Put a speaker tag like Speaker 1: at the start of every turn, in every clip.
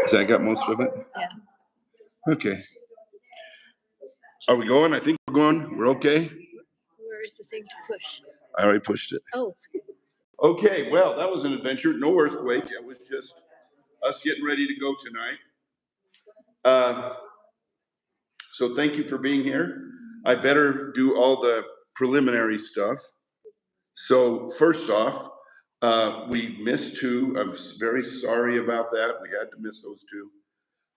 Speaker 1: Has that got most of it?
Speaker 2: Yeah.
Speaker 1: Okay. Are we going? I think we're going. We're okay?
Speaker 2: Where is the thing to push?
Speaker 1: I already pushed it.
Speaker 2: Oh.
Speaker 1: Okay, well, that was an adventure. No earthquake. It was just us getting ready to go tonight. So thank you for being here. I better do all the preliminary stuff. So first off, we missed two. I'm very sorry about that. We had to miss those two.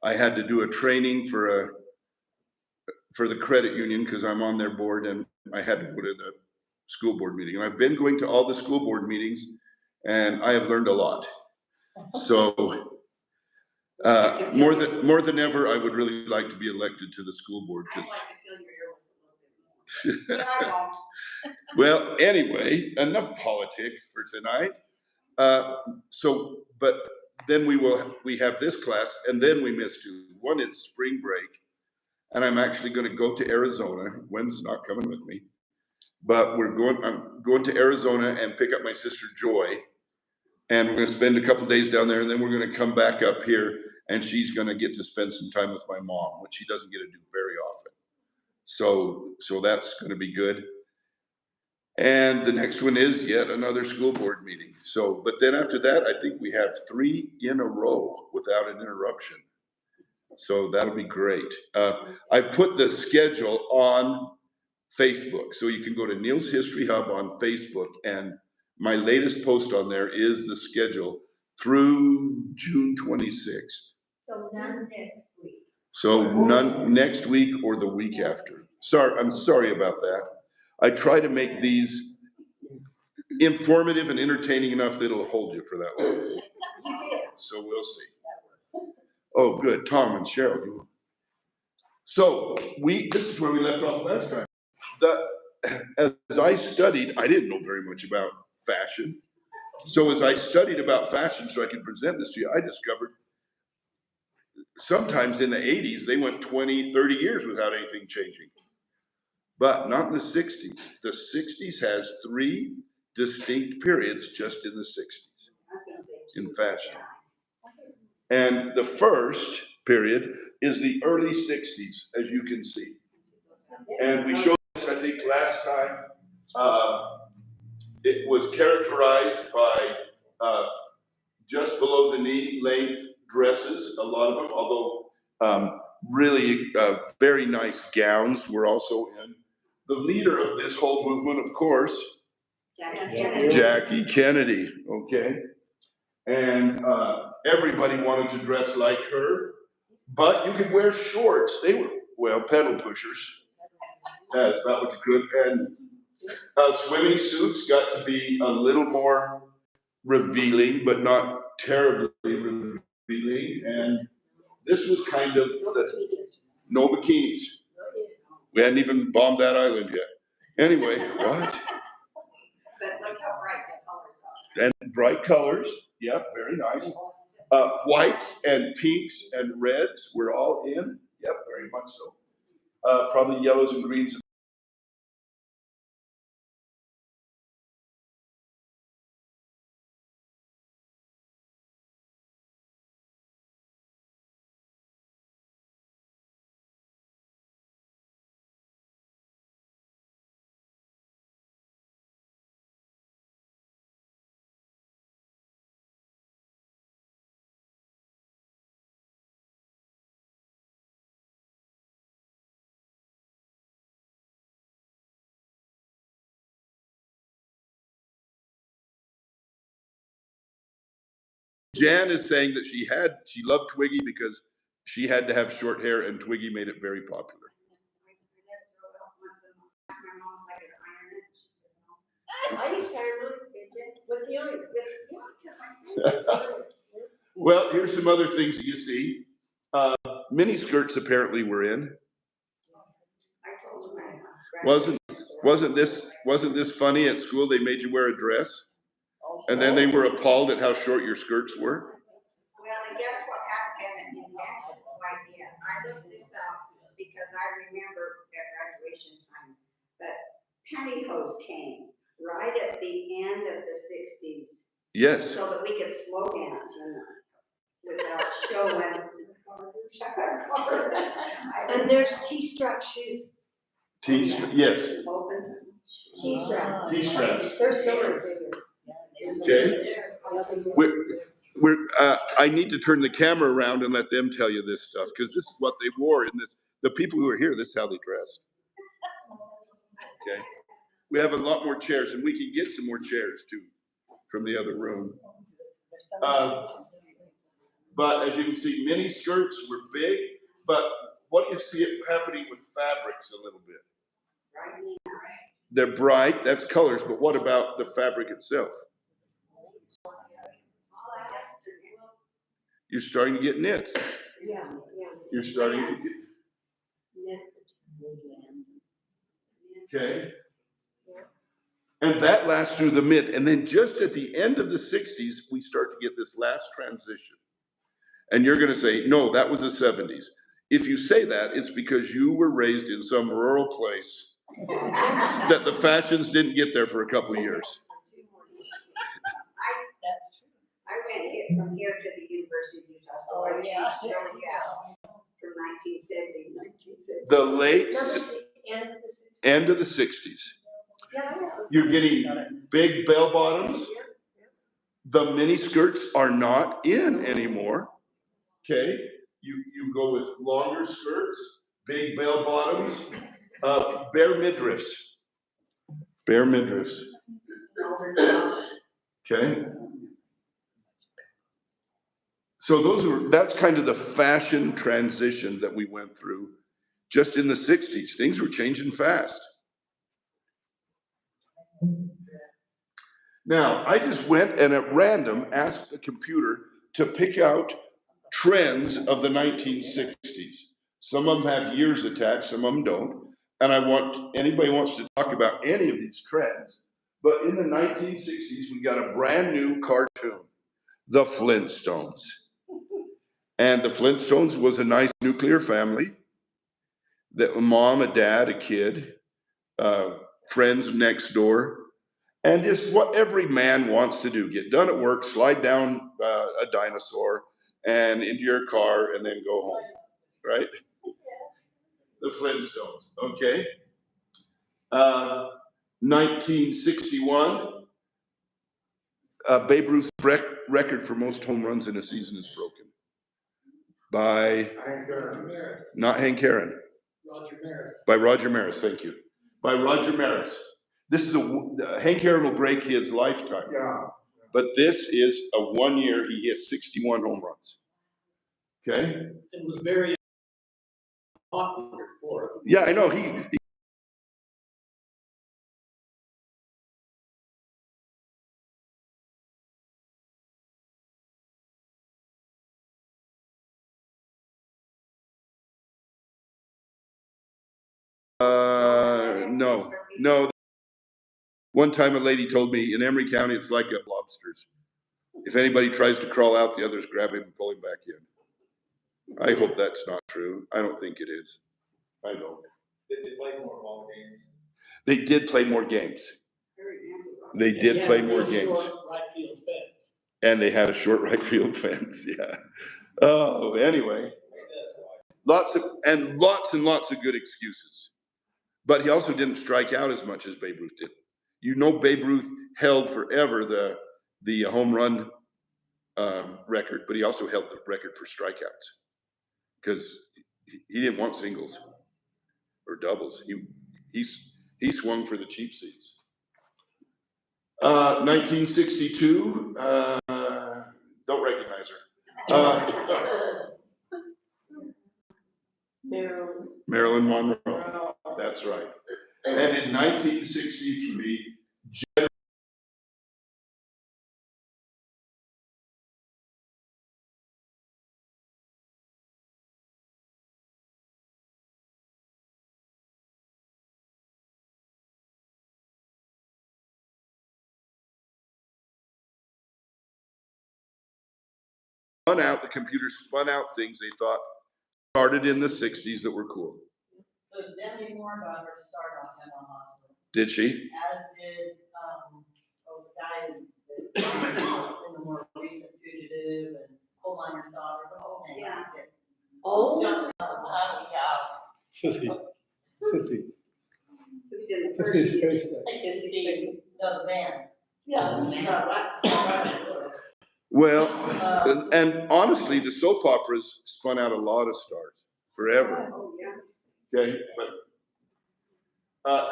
Speaker 1: I had to do a training for the credit union because I'm on their board, and I had to go to the school board meeting. And I've been going to all the school board meetings, and I have learned a lot. So more than ever, I would really like to be elected to the school board.
Speaker 3: I'd like to fill your ear with a little bit more, but I won't.
Speaker 1: Well, anyway, enough politics for tonight. But then we have this class, and then we miss two. One is spring break, and I'm actually going to go to Arizona. Gwen's not coming with me, but I'm going to Arizona and pick up my sister Joy, and we're going to spend a couple days down there, and then we're going to come back up here, and she's going to get to spend some time with my mom, which she doesn't get to do very often. So that's going to be good. And the next one is yet another school board meeting. So, but then after that, I think we have 3 in a row without an interruption. So that'll be great. I've put the schedule on Facebook. So you can go to Neil's History Hub on Facebook, and my latest post on there is the schedule through June 26th.
Speaker 3: So none next week.
Speaker 1: So none next week or the week after. I'm sorry about that. I try to make these informative and entertaining enough that it'll hold you for that long. So we'll see. Oh, good. Tom and Cheryl. So this is where we left off last time. As I studied, I didn't know very much about fashion. So as I studied about fashion so I could present this to you, I discovered sometimes in the 80s, they went 20, 30 years without anything changing. But not in the 60s. The 60s has 3 distinct periods just in the 60s in fashion. And the first period is the early 60s, as you can see. And we showed this, I think, last time. It was characterized by just below the knee length dresses, a lot of them, although really very nice gowns were also in. The leader of this whole movement, of course, Jackie Kennedy, okay? And everybody wanted to dress like her, but you could wear shorts. They were, well, pedal pushers. That's about what you could. And swimming suits got to be a little more revealing, but not terribly revealing. And this was kind of no bikinis. We hadn't even bombed that island yet. Anyway, what?
Speaker 3: But look how bright the colors are.
Speaker 1: And bright colors, yep, very nice. Whites and pinks and reds were all in, yep, very much so. Probably yellows and greens. Jan is saying that she loved Twiggy because she had to have short hair, and Twiggy made it very popular.
Speaker 3: I used to iron with the iron.
Speaker 1: Well, here's some other things that you see. Mini skirts apparently were in. Wasn't this funny at school? They made you wear a dress, and then they were appalled at how short your skirts were.
Speaker 3: Well, and guess what happened in that right yet? I looked this up because I remember at graduation time, but pantyhose came right at the end of the 60s.
Speaker 1: Yes.
Speaker 3: So that we could slow dance. without showing.
Speaker 2: And there's T-strap shoes.
Speaker 1: Yes,
Speaker 3: Open.
Speaker 2: T-strap.
Speaker 1: T-straps.
Speaker 2: They're silver figure.
Speaker 1: Okay. I need to turn the camera around and let them tell you this stuff, because this is what they wore in this. The people who are here, this is how they dressed. Okay. We have a lot more chairs, and we can get some more chairs too from the other room. But as you can see, mini skirts were big, but what do you see it happening with fabrics a little bit? They're bright, that's colors, but what about the fabric itself? You're starting to get knits.
Speaker 2: Yeah.
Speaker 1: You're starting to get. Okay. And that lasts through the mid, and then just at the end of the 60s, we start to get this last transition. And you're gonna say, no, that was the 70s. If you say that, it's because you were raised in some rural place that the fashions didn't get there for a couple of years.
Speaker 3: I went here from here to the University of Utah, so I changed really fast from 1970 to 1970.
Speaker 1: The late end of the 60s. You're getting big bell bottoms. The mini skirts are not in anymore. Okay, you go with longer skirts, big bell bottoms, bare midriffs. Bare midriffs. Okay. So that's kind of the fashion transition that we went through just in the 60s. Things were changing fast. Now, I just went and at random asked the computer to pick out trends of the 1960s. Some of them have years attached, some of them don't. And I want, anybody wants to talk about any of these trends, but in the 1960s, we got a brand new cartoon, The Flintstones. And the Flintstones was a nice nuclear family, that a mom, a dad, a kid, friends next door, and just what every man wants to do, get done at work, slide down a dinosaur and into your car and then go home, right? The Flintstones, okay. 1961, Babe Ruth's record for most home runs in a season is broken by not Hank Aaron.
Speaker 4: Roger Maris.
Speaker 1: By Roger Maris, thank you. By Roger Maris. This is the Hank Aaron will break his lifetime.
Speaker 4: Yeah.
Speaker 1: But this is a 1 year, he hit 61 home runs. Okay?
Speaker 4: It was very popular for it.
Speaker 1: Yeah, I know. He no. One time a lady told me in Emery County, it's like lobsters. If anybody tries to crawl out, the others grab him and pull him back in. I hope that's not true. I don't think it is. I don't.
Speaker 5: Did they play more ball games?
Speaker 1: They did play more games. They did play more games.
Speaker 4: Right field fence.
Speaker 1: And they had a short right field fence, yeah. Oh, anyway. Lots and lots of good excuses. But he also didn't strike out as much as Babe Ruth did. You know, Babe Ruth held forever the home run record, but he also held the record for strikeouts because he didn't want singles or doubles. He swung for the cheap seats. 1962, don't recognize her. Marilyn Monroe, that's right. And in 1963, the computer spun out things they thought started in the 60s that were cool.
Speaker 6: So Debbie Moore got her start on Mental Hospital.
Speaker 1: Did she?
Speaker 6: As did, the guy that, in the more recent Fugitive and coal miner's daughter, what's his name?
Speaker 3: Yeah.
Speaker 2: Oh,
Speaker 7: Sissy. Sissy.
Speaker 3: Who's in the first?
Speaker 7: Sissy's
Speaker 3: meeting?
Speaker 7: face.
Speaker 6: No, the band.
Speaker 1: Well, and honestly, the soap operas spun out a lot of stars forever.
Speaker 3: Oh, yeah.
Speaker 1: Okay, but,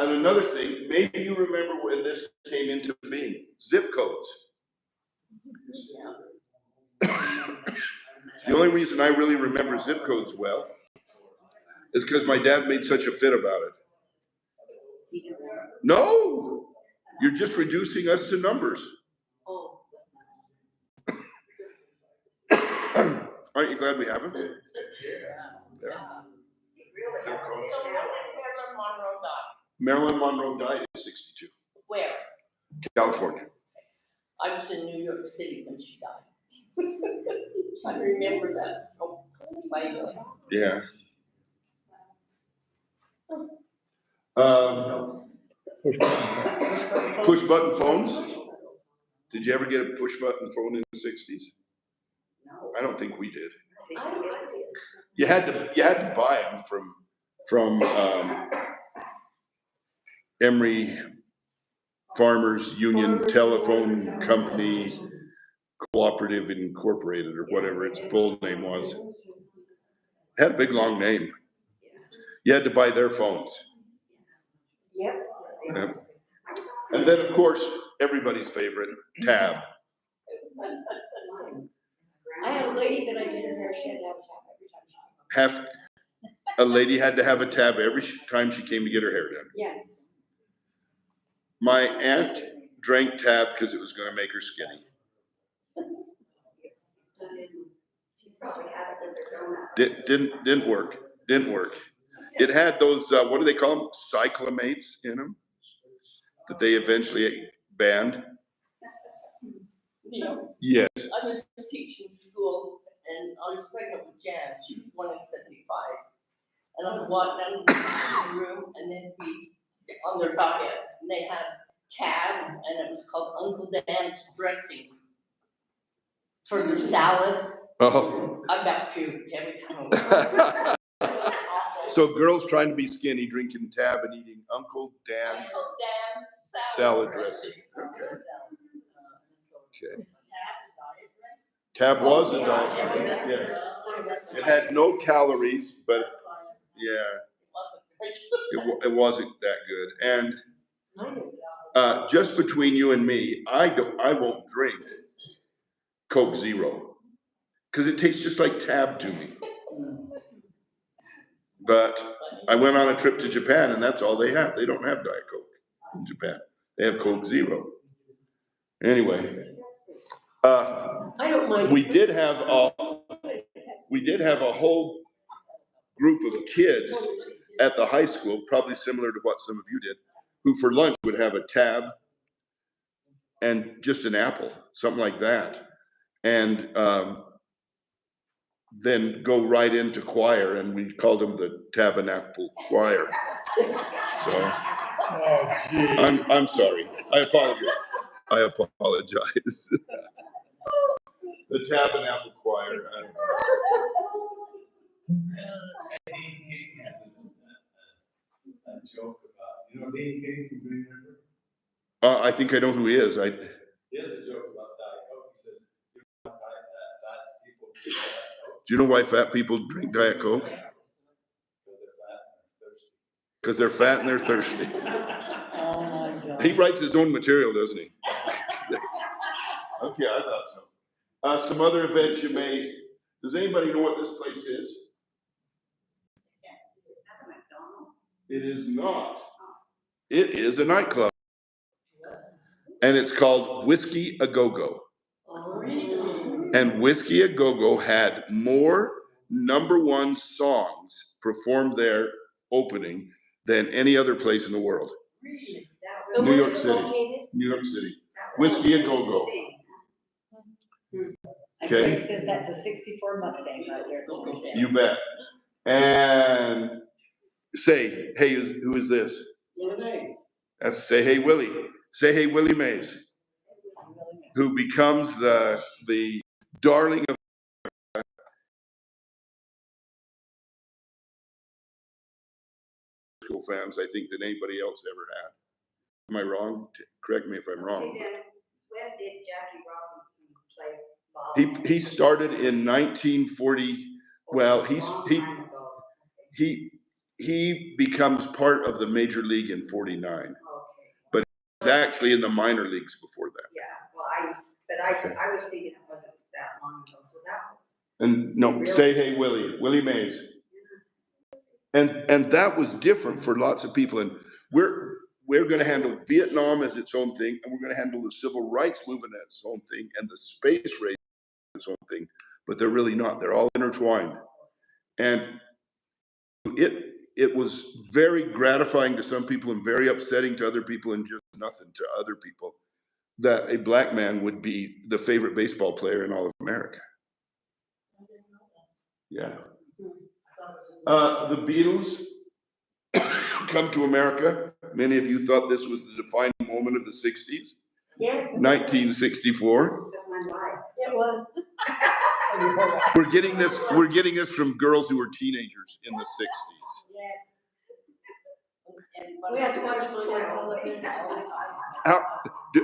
Speaker 1: and another thing, maybe you remember when this came into being, zip codes. The only reason I really remember zip codes well is because my dad made such a fit about it. No, you're just reducing us to numbers.
Speaker 2: oh.
Speaker 1: Aren't you glad we have them?
Speaker 3: It really
Speaker 1: Zip codes.
Speaker 3: is.
Speaker 8: So when did Marilyn Monroe die?
Speaker 1: Marilyn Monroe died at 62,
Speaker 8: Where?
Speaker 1: California.
Speaker 8: I was in New York City when she died. I remember that so clearly.
Speaker 1: Yeah. Push button phones. Did you ever get a push button phone in the 60s?
Speaker 3: No.
Speaker 1: I don't think we did.
Speaker 3: I don't know.
Speaker 1: You had to buy them from Emory Farmers Union Telephone Company Cooperative Incorporated, or whatever its full name was. It had a big long name. You had to buy their phones.
Speaker 2: Yep.
Speaker 1: Yep. And then, of course, everybody's favorite, Tab.
Speaker 2: I had a lady that I did her hair, she had to have a tap every time she came.
Speaker 1: A lady had to have a Tab every time she came to get her hair done.
Speaker 2: Yes.
Speaker 1: My aunt drank Tab because it was going to make her skinny.
Speaker 3: She probably had it with her donut.
Speaker 1: Didn't work. Didn't work. It had those, what do they call them? Cyclamates in them that they eventually banned.
Speaker 8: You know,
Speaker 1: Yes.
Speaker 8: I was teaching school and I was pregnant with Jan, she was 1 in 75. And I was walking down the room and then we, on their diet, and they had Tab and it was called Uncle Dan's dressing for their salads.
Speaker 1: Oh.
Speaker 8: I about puked every time.
Speaker 1: So girls trying to be skinny, drinking Tab and eating Uncle Dan's
Speaker 8: Uncle Dan's
Speaker 1: salad dressing. Okay. Okay. Tab was a diet drink, yes. It had no calories, but yeah, it wasn't that good. And just between you and me, I won't drink Coke Zero because it tastes just like Tab to me. But I went on a trip to Japan and that's all they have. They don't have Diet Coke in Japan. They have Coke Zero. Anyway,
Speaker 2: I don't mind.
Speaker 1: we did have a whole group of kids at the high school, probably similar to what some of you did, who for lunch would have a Tab and just an apple, something like that. And then go right into choir, and we called them the Tabernacle Choir. So
Speaker 7: Oh, gee.
Speaker 1: I'm sorry. I apologize. The Tabernacle Choir. I don't know.
Speaker 5: Dean King has a joke about, you know Dean King from Green River?
Speaker 1: I think I know who he is.
Speaker 5: He has a joke about Diet Coke. He says, you know why fat people drink Diet Coke?
Speaker 1: Do you know why fat people drink Diet Coke?
Speaker 5: Because they're fat and they're thirsty.
Speaker 1: Because they're fat and they're thirsty.
Speaker 8: Oh my God.
Speaker 1: He writes his own material, doesn't he? Okay, I thought so. Some other events you may, does anybody know what this place is?
Speaker 3: Yes, is that a McDonald's?
Speaker 1: It is not. It is a nightclub. And it's called Whiskey A Go-Go. And Whiskey A Go-Go had more #1 songs performed there opening than any other place in the world.
Speaker 8: Really?
Speaker 3: That was.
Speaker 1: New York
Speaker 2: Where's it
Speaker 1: City.
Speaker 2: located?
Speaker 1: New York City.
Speaker 3: that was-
Speaker 1: Whiskey A Go-Go.
Speaker 6: And
Speaker 1: Okay.
Speaker 6: Greg says that's a 64 Mustang right there.
Speaker 1: You bet. And say, hey, who is this? That's Say Hey Willie. Say Hey Willie Mays, who becomes the darling of Mexico fans, I think, than anybody else ever had. Am I wrong? Correct me if I'm wrong.
Speaker 3: And then, when did Jackie Robinson play ball?
Speaker 1: He started in 1940. Well, he becomes part of the major league in 49,
Speaker 3: Okay.
Speaker 1: but he's actually in the minor leagues before that.
Speaker 3: Yeah, well, I was thinking it wasn't that long ago, so that was.
Speaker 1: And no, say hey Willie Mays. And that was different for lots of people. And we're going to handle Vietnam as its own thing, and we're going to handle the civil rights movement as its own thing, and the space race as its own thing. But they're really not. They're all intertwined. And it was very gratifying to some people and very upsetting to other people and just nothing to other people that a black man would be the favorite baseball player in all of America. Yeah. The Beatles come to America. Many of you thought this was the defining moment of the 60s.
Speaker 2: Yes.
Speaker 1: 1964.
Speaker 2: It was.
Speaker 1: We're getting this from girls who were teenagers in the 60s.
Speaker 2: We had to watch the Ed Sullivan.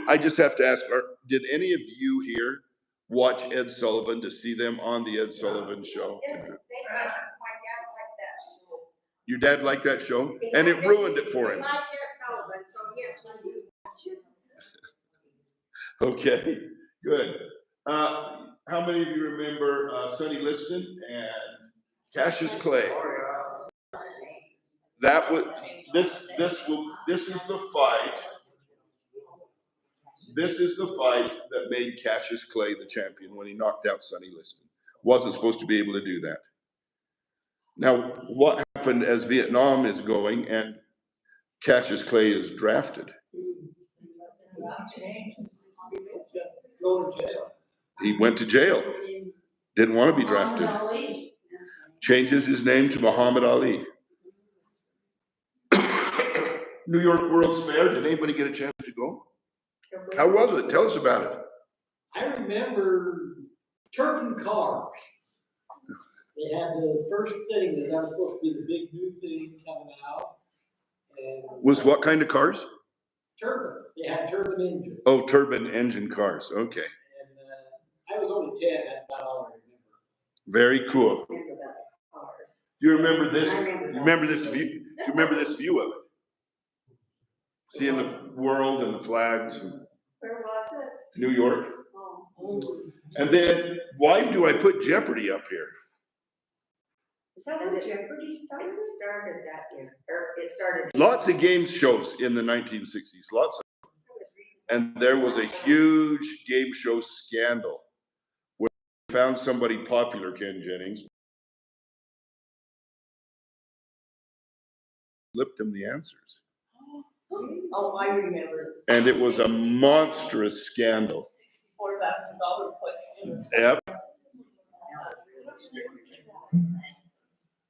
Speaker 1: I just have to ask, did any of you here watch Ed Sullivan to see them on the Ed Sullivan show?
Speaker 3: Yes, my dad liked that show.
Speaker 1: Your dad liked that show? And it ruined it for him.
Speaker 3: He liked Ed Sullivan, so yes, when you watch it.
Speaker 1: Okay, good. How many of you remember Sonny Liston and Cassius Clay? That was this is the fight. This is the fight that made Cassius Clay the champion when he knocked out Sonny Liston. Wasn't supposed to be able to do that. Now, what happened as Vietnam is going and Cassius Clay is drafted?
Speaker 4: Go to jail.
Speaker 1: He went to jail. Didn't want to be drafted. Changes his name to Muhammad Ali. New York World's Fair. Did anybody get a chance to go? How was it? Tell us about it.
Speaker 4: I remember Turpin cars. They had the first thing that was supposed to be the big new thing coming out. And
Speaker 1: Was what kind of cars?
Speaker 4: Turpin. They had turbine engine.
Speaker 1: Oh, turbine engine cars. Okay.
Speaker 4: And I was only 10. That's about all I remember.
Speaker 1: Very cool.
Speaker 3: Remember that cars.
Speaker 1: Do you remember this?
Speaker 3: I remember that.
Speaker 1: Remember this view? Do you remember this view of it? Seeing the world and the flags.
Speaker 3: Where was it?
Speaker 1: New York.
Speaker 3: Oh.
Speaker 1: And then, why do I put Jeopardy up here?
Speaker 2: Is that when Jeopardy started?
Speaker 3: It started that year, or it started.
Speaker 1: Lots of game shows in the 1960s. Lots of, and there was a huge game show scandal where they found somebody popular, Ken Jennings, slipped him the answers.
Speaker 8: Oh, I remember.
Speaker 1: And it was a monstrous scandal.
Speaker 8: $64,000 questions.
Speaker 1: Yep.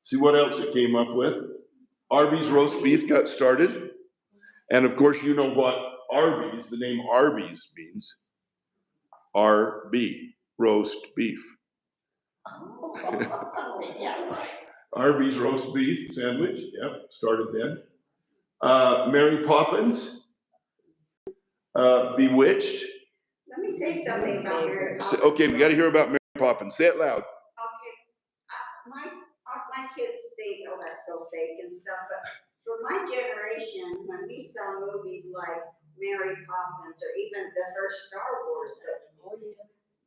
Speaker 1: See what else it came up with? Arby's roast beef got started. And of course, you know what Arby's, the name Arby's means. RB, roast beef.
Speaker 8: Yeah, right.
Speaker 1: Arby's roast beef sandwich, yep, started then. Mary Poppins, Bewitched.
Speaker 3: Let me say something about Mary Poppins.
Speaker 1: Okay, we got to hear about Mary Poppins. Say it loud.
Speaker 3: Okay, my kids think, oh, that's so fake and stuff, but for my generation, when we saw movies like Mary Poppins or even the first Star Wars,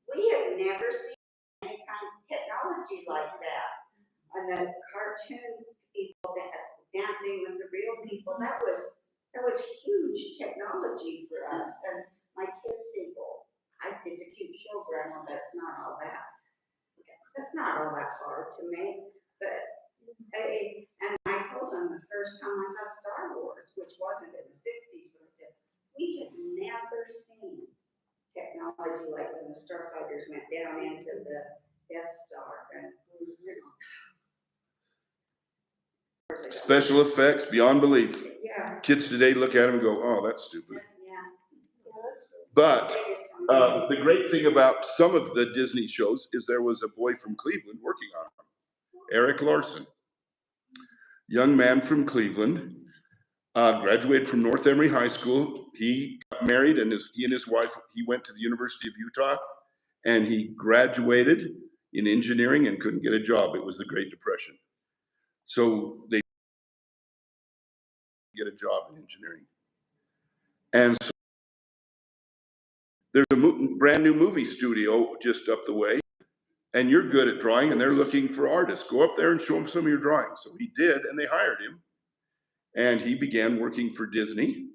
Speaker 3: we had never seen any kind of technology like that. And the cartoon people that dancing with the real people, that was huge technology for us. And my kids think, well, it's a cute show, Grandma, that's not all that. That's not all that hard to make. But and I told them the first time I saw Star Wars, which wasn't in the 60s, but I said, we had never seen technology like when the starfighters went down into the Death Star. And,
Speaker 1: Special effects beyond belief.
Speaker 3: Yeah.
Speaker 1: Kids today look at them and go, oh, that's stupid.
Speaker 3: Yeah.
Speaker 1: But the great thing about some of the Disney shows is there was a boy from Cleveland working on them, Eric Larson. young man from Cleveland, graduated from North Emory High School. He got married, and he and his wife, he went to the University of Utah, and he graduated in engineering and couldn't get a job. It was the Great Depression. So they get a job in engineering. And so there's a brand new movie studio just up the way, and you're good at drawing, and they're looking for artists. Go up there and show them some of your drawings. So he did, and they hired him. And he began working for Disney.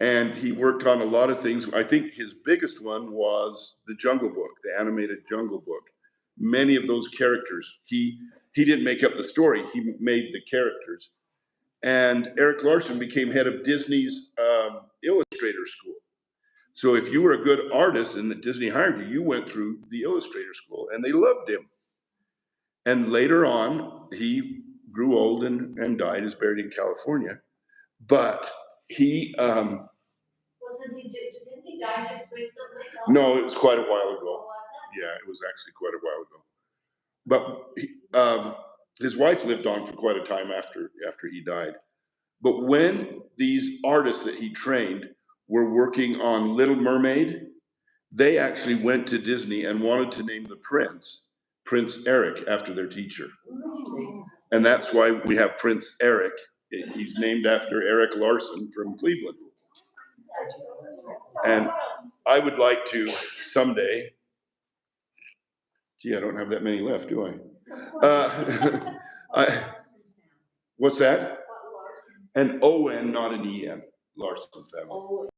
Speaker 1: And he worked on a lot of things. I think his biggest one was the Jungle Book, the animated Jungle Book. Many of those characters, he didn't make up the story, he made the characters. And Eric Larson became head of Disney's illustrator school. So if you were a good artist and that Disney hired you, you went through the illustrator school, and they loved him. And later on, he grew old and died, is buried in California. But he,
Speaker 2: Didn't he die just recently?
Speaker 1: no, it was quite a while ago.
Speaker 2: Oh, was it?
Speaker 1: Yeah, it was actually quite a while ago. But his wife lived on for quite a time after he died. But when these artists that he trained were working on Little Mermaid, they actually went to Disney and wanted to name the Prince Eric, after their teacher. And that's why we have Prince Eric. He's named after Eric Larson from Cleveland. And I would like to someday, gee, I don't have that many left, do I? What's that? An O-N, not an E-N, Larson family.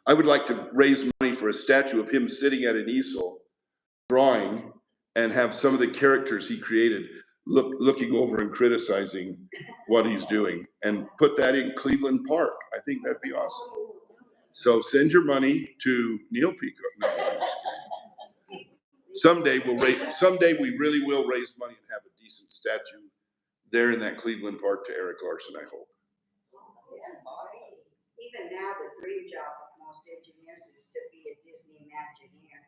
Speaker 1: I would like to raise money for a statue of him sitting at an easel, drawing, and have some of the characters he created looking over and criticizing what he's doing, and put that in Cleveland Park. I think that'd be awesome. So send your money to Neil Peacock. No, I'm just kidding. Someday we really will raise money and have a decent statue there in that Cleveland Park to Eric Larson, I hope.
Speaker 3: Even now, the dream job of most engineers is to be a Disney Imagineer.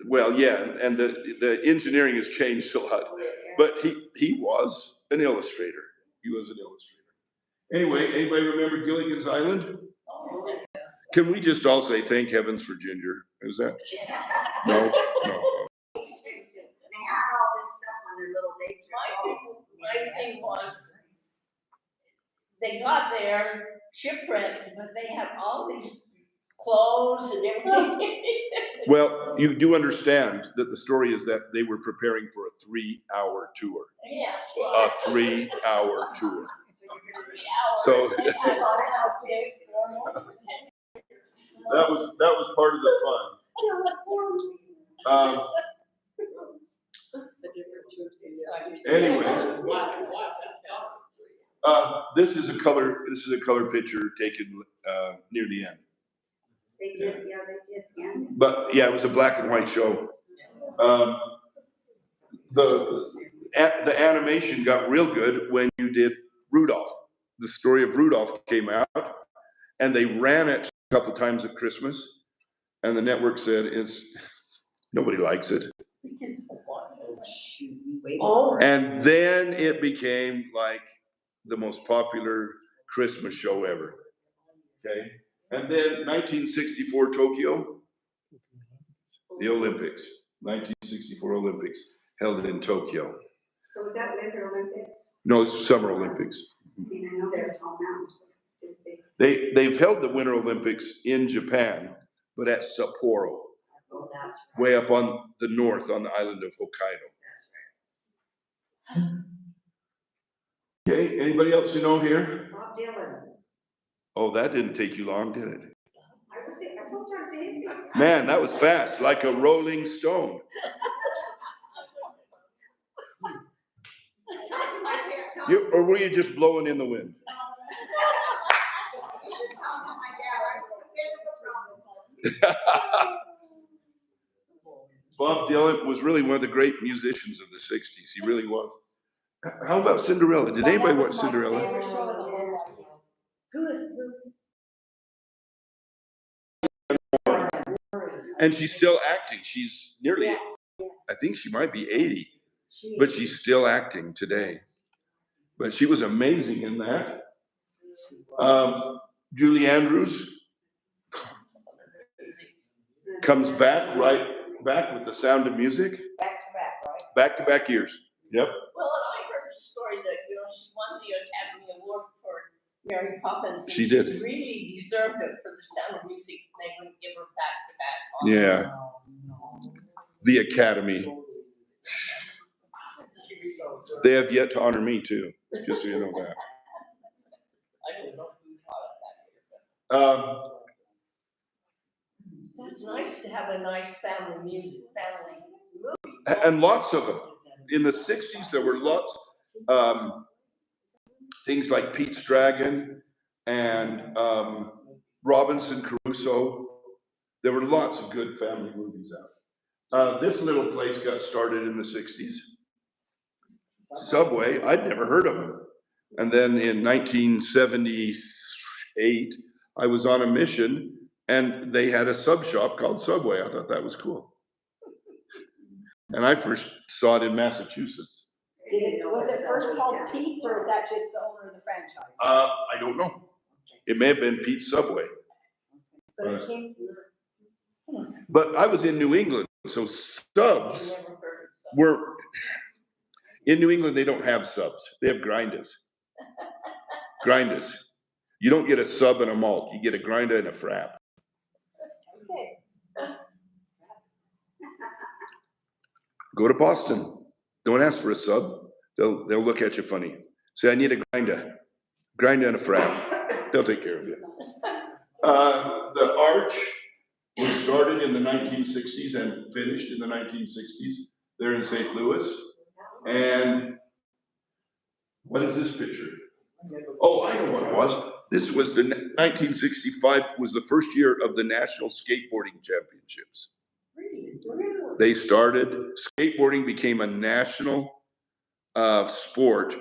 Speaker 1: Well, yeah, and the engineering has changed a lot, but he was an illustrator. He was an illustrator. Anyway, anybody remember Gilligan's Island? Can we just all say thank heavens for Ginger? Is that? No.
Speaker 3: They had all this stuff on their little day trip.
Speaker 8: My thing was, they got there shipwrecked, but they had all these clothes and everything.
Speaker 1: Well, you do understand that the story is that they were preparing for a 3-hour tour.
Speaker 8: Yes.
Speaker 1: A 3-hour tour. So that was part of the fun. Anyway, this is a color picture taken near the end.
Speaker 3: They did, yeah, they did. Yeah.
Speaker 1: But yeah, it was a black and white show. The animation got real good when you did Rudolph. The story of Rudolph came out, and they ran it a couple of times at Christmas, and the network said nobody likes it. And then it became like the most popular Christmas show ever. Okay. And then 1964 Tokyo, the Olympics, 1964 Olympics held in Tokyo.
Speaker 3: So was that Winter Olympics?
Speaker 1: No, it's Summer Olympics.
Speaker 3: I mean, I know they're tall mountains, but
Speaker 1: They've held the Winter Olympics in Japan, but at Sapporo,
Speaker 3: oh, that's right.
Speaker 1: way up on the north on the island of Hokkaido. Okay, anybody else you know here?
Speaker 3: Bob Dylan.
Speaker 1: Oh, that didn't take you long, did it?
Speaker 3: I told you I was in.
Speaker 1: Man, that was fast, like a rolling stone. Or were you just blowing in the wind? Bob Dylan was really one of the great musicians of the 60s. He really was. How about Cinderella? Did anybody watch Cinderella? And she's still acting. She's nearly,
Speaker 2: Yes, yes.
Speaker 1: I think she might be 80,
Speaker 2: She
Speaker 1: but
Speaker 2: is.
Speaker 1: she's still acting today. But she was amazing in that. Julie Andrews comes back with The Sound of Music.
Speaker 2: Back to back, right?
Speaker 1: Back-to-back years. Yep.
Speaker 8: Well, and I heard the story that, you know, she won the Academy Award for Mary Poppins. And
Speaker 1: She did.
Speaker 8: She really deserved it for The Sound of Music. They wouldn't give her back-to-back.
Speaker 1: Yeah. The Academy.
Speaker 8: She was so good.
Speaker 1: They have yet to honor me too, just so you know that.
Speaker 8: I don't know who taught it that year, but it's nice to have a nice family movie.
Speaker 1: And lots of them. In the 60s, there were lots. Things like Pete's Dragon and Robinson Crusoe. There were lots of good family movies out. This little place got started in the 60s. Subway, I'd never heard of them. And then in 1978, I was on a mission and they had a sub shop called Subway. I thought that was cool. And I first saw it in Massachusetts.
Speaker 2: Was it first called Pete's or is that just the owner of the franchise?
Speaker 1: I don't know. It may have been Pete's Subway.
Speaker 2: But it came from.
Speaker 1: But I was in New England, so
Speaker 8: I
Speaker 1: subs
Speaker 8: never heard of that.
Speaker 1: were, in New England, they don't have subs. They have grinders. Grinders. You don't get a sub and a malt. You get a grinder and a frap.
Speaker 2: Okay.
Speaker 1: Go to Boston. Don't ask for a sub. They'll look at you funny. Say, I need a grinder and a frap. They'll take care of you. The Arch was started in the 1960s and finished in the 1960s. They're in St. Louis. And what is this picture? Oh, I know what it was. This was the 1965 was the first year of the National Skateboarding Championships. They started, skateboarding became a national sport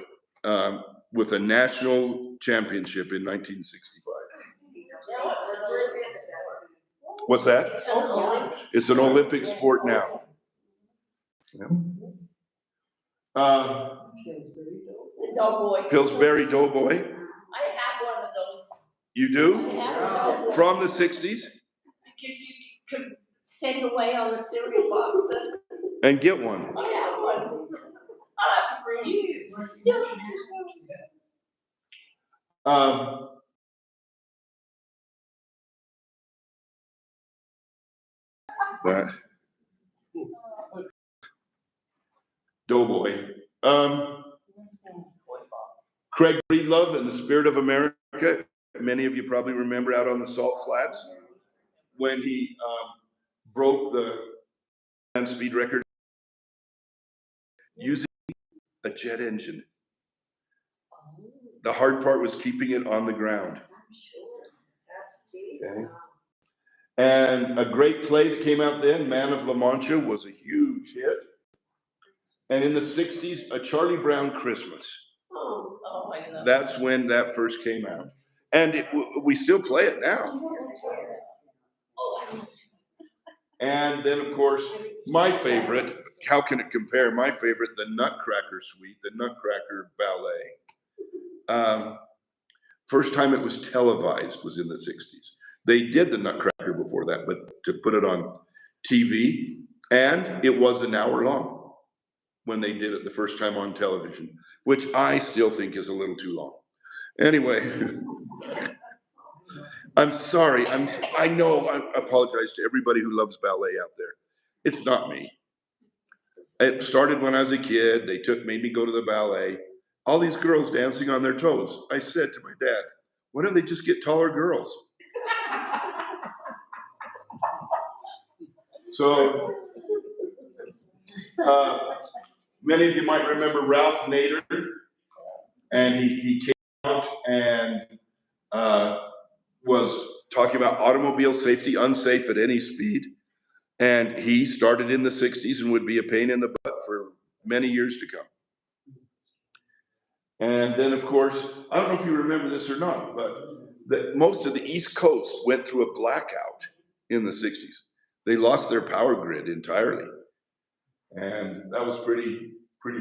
Speaker 1: with a national championship in 1965.
Speaker 8: Now it's an Olympic sport.
Speaker 1: What's that?
Speaker 8: It's an Olympic.
Speaker 1: It's an Olympic sport now. Yeah.
Speaker 8: The Doughboy.
Speaker 1: Pillsbury Doughboy.
Speaker 8: I have one of those.
Speaker 1: You
Speaker 8: I
Speaker 1: do?
Speaker 8: have one.
Speaker 1: From the 60s?
Speaker 8: Because you could send away on the cereal boxes.
Speaker 1: And get one.
Speaker 8: I have one. I'll have to bring you.
Speaker 1: That. Doughboy. Craig Breedlove and the Spirit of America. Many of you probably remember out on the Salt Flats when he broke the land speed record using a jet engine. The hard part was keeping it on the ground. Okay. And a great play that came out then, Man of La Mancha, was a huge hit. And in the 60s, A Charlie Brown Christmas.
Speaker 8: Oh, I love it.
Speaker 1: That's when that first came out. And we still play it now.
Speaker 8: Oh, I love it.
Speaker 1: And then, of course, my favorite, how can it compare? My favorite, the Nutcracker Suite, the Nutcracker Ballet. First time it was televised was in the 60s. They did the Nutcracker before that, but to put it on TV, and it was an hour long when they did it the first time on television, which I still think is a little too long. Anyway, I'm sorry. I know I apologize to everybody who loves ballet out there. It's not me. It started when I was a kid. They made me go to the ballet. All these girls dancing on their toes. I said to my dad, why don't they just get taller girls? So, many of you might remember Ralph Nader, and he came out and was talking about automobile safety, unsafe at any speed. And he started in the 60s and would be a pain in the butt for many years to come. And then, of course, I don't know if you remember this or not, but most of the East Coast went through a blackout in the 60s. They lost their power grid entirely. And that was pretty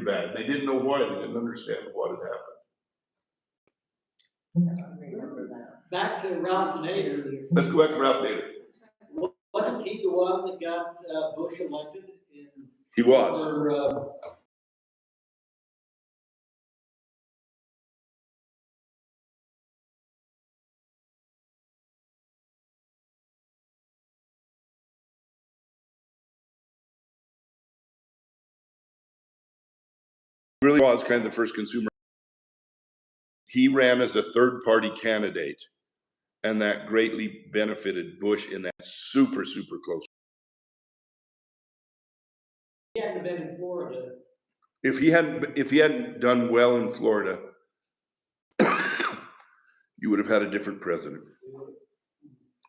Speaker 1: bad. They didn't know why, they didn't understand what had happened.
Speaker 8: I remember that.
Speaker 4: Back to Ralph Nader.
Speaker 1: Let's go back to Ralph Nader.
Speaker 4: Wasn't he the one that got Bush elected in?
Speaker 1: He was.
Speaker 4: For,
Speaker 1: Really was kind of the first consumer. He ran as a third-party candidate, and that greatly benefited Bush in that super close.
Speaker 4: he hadn't been in Florida.
Speaker 1: If he hadn't done well in Florida, you would have had a different president.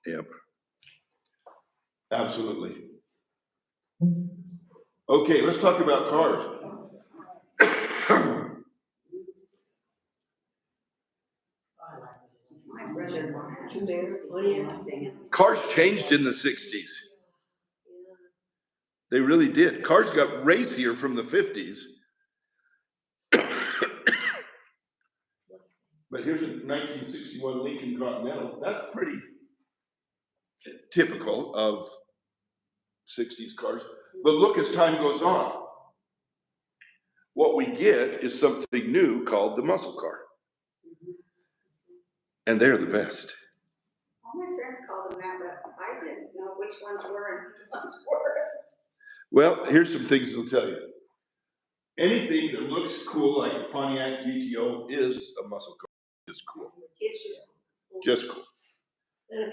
Speaker 1: Yep. Absolutely. Okay, let's talk about cars.
Speaker 3: My brother had
Speaker 1: Cars changed in the 60s. They really did. Cars got racier from the 50s. But here's a 1961 Lincoln Continental. That's pretty typical of 60s cars. But look, as time goes on, what we get is something new called the muscle car. And they're the best.
Speaker 3: All my friends called them that, but I didn't know which ones were and which ones were.
Speaker 1: Well, here's some things they'll tell you. Anything that looks cool, like a Pontiac GTO, is a muscle car. It's cool.
Speaker 2: It's just.
Speaker 1: Just cool.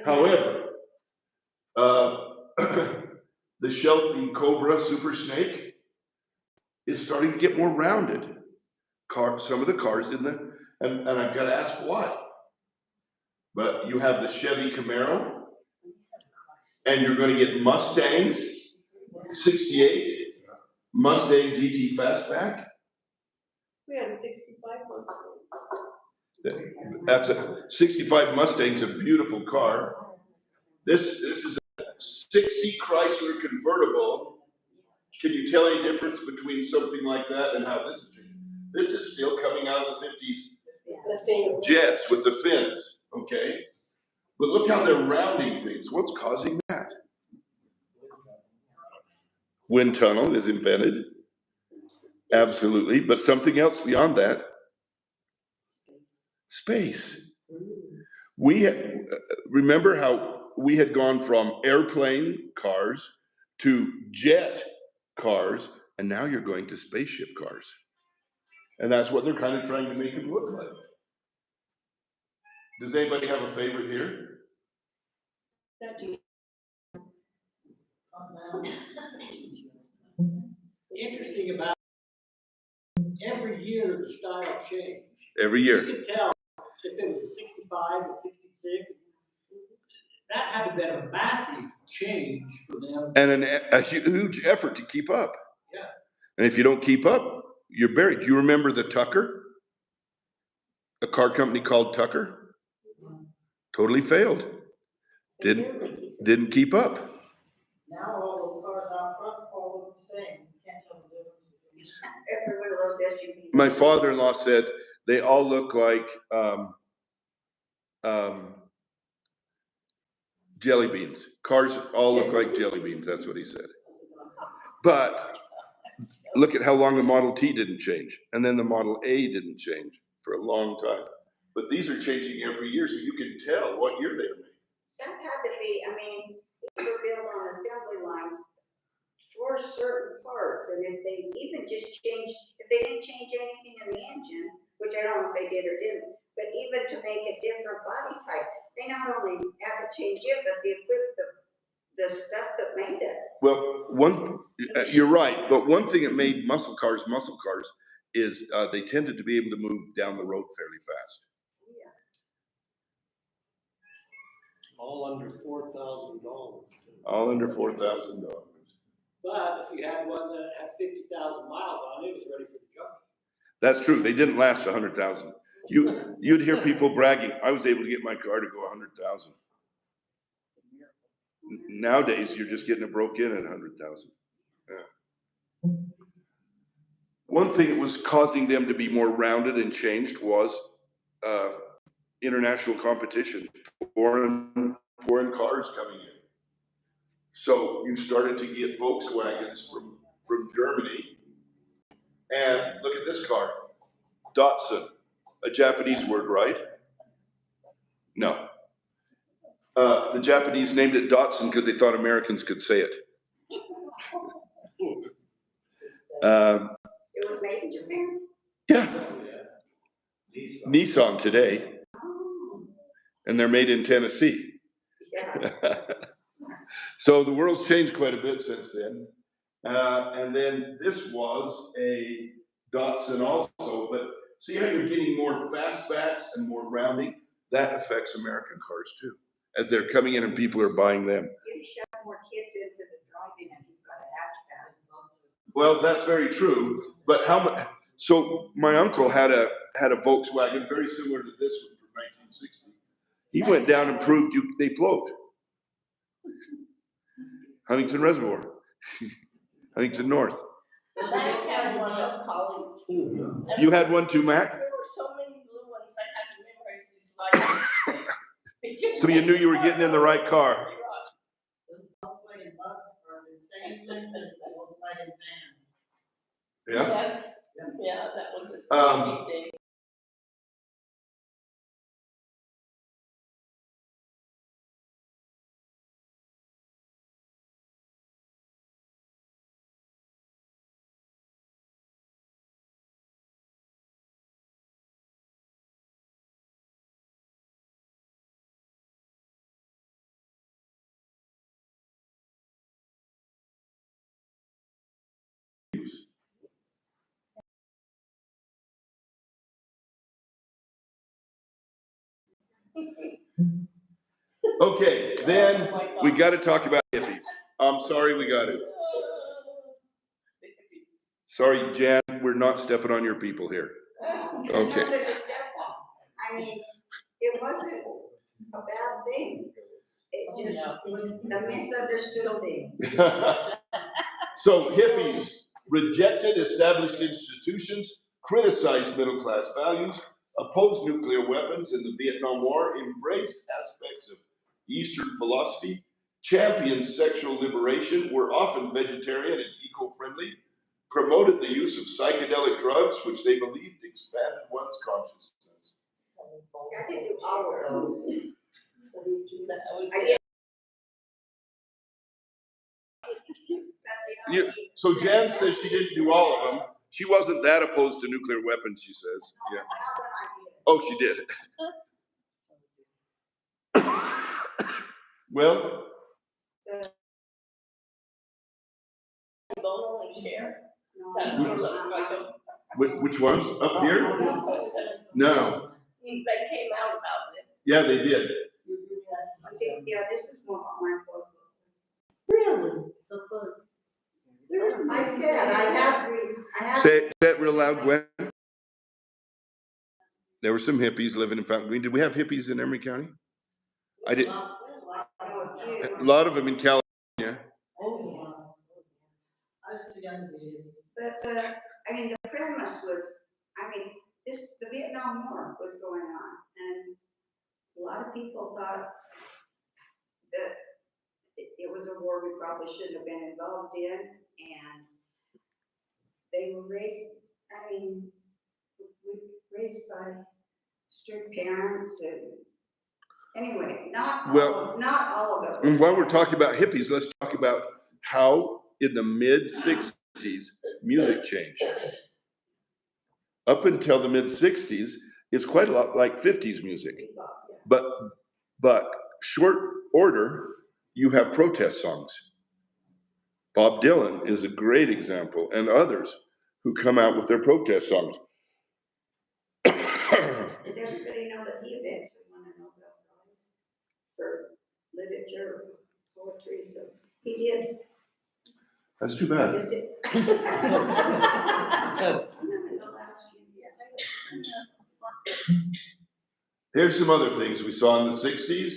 Speaker 1: However, the Shelby Cobra Super Snake is starting to get more rounded. Some of the cars in the, and I've got to ask why. But you have the Chevy Camaro, and you're going to get Mustangs, 68, Mustang GT Fastback.
Speaker 2: We had a 65 months.
Speaker 1: That's a 65 Mustang's a beautiful car. This is a 60 Chrysler convertible. Can you tell any difference between something like that and how this is changing? This is still coming out of the 50s Jets with the fins, okay? But look how they're rounding things. What's causing that? Wind tunnel is invented. Absolutely. But something else beyond that. Space. We remember how we had gone from airplane cars to jet cars, and now you're going to spaceship cars. And that's what they're kind of trying to make it look like. Does anybody have a favorite here?
Speaker 4: Interesting about every year the style changed.
Speaker 1: Every year.
Speaker 4: You could tell if it was 65 or 66. That had to be a massive change for them.
Speaker 1: And a huge effort to keep up.
Speaker 4: Yeah.
Speaker 1: And if you don't keep up, you're buried. Do you remember the Tucker? A car company called Tucker? Totally failed. Didn't keep up.
Speaker 6: Now all those cars out front all look the same. You can't tell the difference between.
Speaker 3: Every one of those SUVs.
Speaker 1: My father-in-law said they all look like jelly beans. Cars all look like jelly beans. That's what he said. But look at how long the Model T didn't change. And then the Model A didn't change for a long time. But these are changing every year, so you can tell what year they were made.
Speaker 3: That had to be, I mean, they were built on assembly lines for certain parts, and if they even just changed, if they didn't change anything in the engine, which I don't know if they did or didn't, but even to make a different body type, they not only had to change it, but they equipped the stuff that made it.
Speaker 1: Well, you're right, but one thing that made muscle cars is they tended to be able to move down the road fairly fast.
Speaker 3: Yeah.
Speaker 9: All under $4,000.
Speaker 1: All under $4,000.
Speaker 4: But if you had one that had 50,000 miles on it, it was ready for the junkie.
Speaker 1: That's true. They didn't last 100,000. You'd hear people bragging, I was able to get my car to go 100,000. Nowadays, you're just getting it broke in at 100,000. Yeah. One thing that was causing them to be more rounded and changed was international competition, foreign cars coming in. So you started to get Volkswagens from Germany. And look at this car, Datsun, a Japanese word, right? No. The Japanese named it Datsun because they thought Americans could say it.
Speaker 3: It was made in Japan?
Speaker 1: Yeah. Nissan today. And they're made in Tennessee.
Speaker 3: Yeah.
Speaker 1: So the world's changed quite a bit since then. And then this was a Datsun also, but see how you're getting more fastbacks and more rounding? That affects American cars too, as they're coming in and people are buying them.
Speaker 3: You shove more kids into the driving if you've got a hatchback.
Speaker 1: Well, that's very true, but how much? So my uncle had a Volkswagen very similar to this one from 1960. He went down and proved they float. Huntington Reservoir, Huntington North.
Speaker 8: Mac had one at college.
Speaker 1: You had one too, Mac?
Speaker 8: There were so many blue ones, I had to memorize these lights.
Speaker 1: So you knew you were getting in the right car.
Speaker 6: Those Volkswagen Bugs are the same thing as the Volkswagen vans.
Speaker 1: Yeah.
Speaker 8: Yes, yeah, that was a big thing.
Speaker 1: Okay, then we got to talk about hippies. I'm sorry, we got to. Sorry, Jan, we're not stepping on your people here. Okay.
Speaker 3: I mean, it wasn't a bad thing. It just was a misunderstood thing.
Speaker 1: So hippies rejected established institutions, criticized middle-class values, opposed nuclear weapons in the Vietnam War, embraced aspects of Eastern philosophy, championed sexual liberation, were often vegetarian and eco-friendly, promoted the use of psychedelic drugs, which they believed expanded one's consciousness.
Speaker 3: I didn't do all of those.
Speaker 1: So Jan says she didn't do all of them. She wasn't that opposed to nuclear weapons, she says. Yeah. Oh, she did. Well, which ones? Up here? No.
Speaker 8: They came out about it.
Speaker 1: Yeah, they did.
Speaker 3: See, yeah, this is more of my clothes.
Speaker 6: Really?
Speaker 3: I said, I have.
Speaker 1: Say that real loud, Gwen. There were some hippies living in Fountain Green. Did we have hippies in Emery County? I did. A lot of them in California.
Speaker 6: Oh, yes. I was too young to be.
Speaker 3: But I mean, the premise was, the Vietnam War was going on, and a lot of people thought that it was a war we probably shouldn't have been involved in, and they were raised by strict parents, and anyway, not all of it.
Speaker 1: And while we're talking about hippies, let's talk about how in the mid-60s music changed. Up until the mid-60s, it's quite a lot like 50s music. But short order, you have protest songs. Bob Dylan is a great example, and others who come out with their protest songs.
Speaker 3: Did everybody know that he eventually won a Nobel Prize for literature or poetry? So he did.
Speaker 1: That's too bad.
Speaker 3: Just did. In the last few years.
Speaker 1: Here's some other things we saw in the 60s.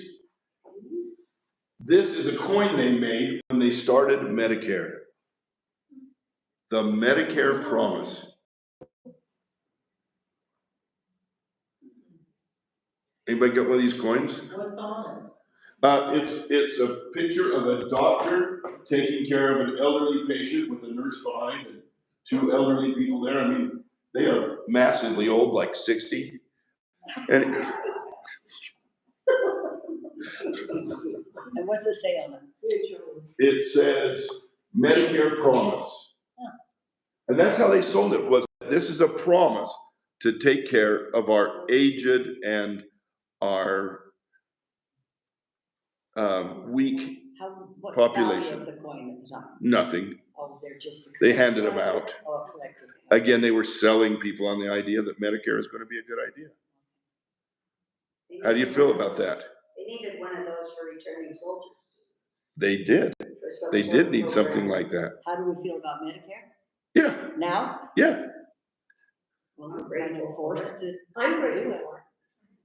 Speaker 1: This is a coin they made when they started Medicare. The Medicare promise. Anybody got one of these coins?
Speaker 6: What's on it?
Speaker 1: It's a picture of a doctor taking care of an elderly patient with a nurse behind and two elderly people there. I mean, they are massively old, like 60. And
Speaker 2: And what's it say on it?
Speaker 1: it says Medicare promise. And that's how they sold it, was this is a promise to take care of our aged and our weak
Speaker 2: What's the value
Speaker 1: population.
Speaker 2: of the coin at the time?
Speaker 1: Nothing.
Speaker 2: Oh, they're just.
Speaker 1: They handed them out.
Speaker 2: Oh, collected.
Speaker 1: Again, they were selling people on the idea that Medicare is going to be a good idea. How do you feel about that?
Speaker 3: They needed one of those for returning soldiers.
Speaker 1: They did.
Speaker 3: for some
Speaker 1: They
Speaker 3: sort
Speaker 1: did
Speaker 3: of
Speaker 1: need something
Speaker 3: program.
Speaker 1: like that.
Speaker 2: How do we feel about Medicare
Speaker 1: Yeah,
Speaker 2: now?
Speaker 1: yeah.
Speaker 2: Well, we're kind of forced to.
Speaker 7: I'm ready for it.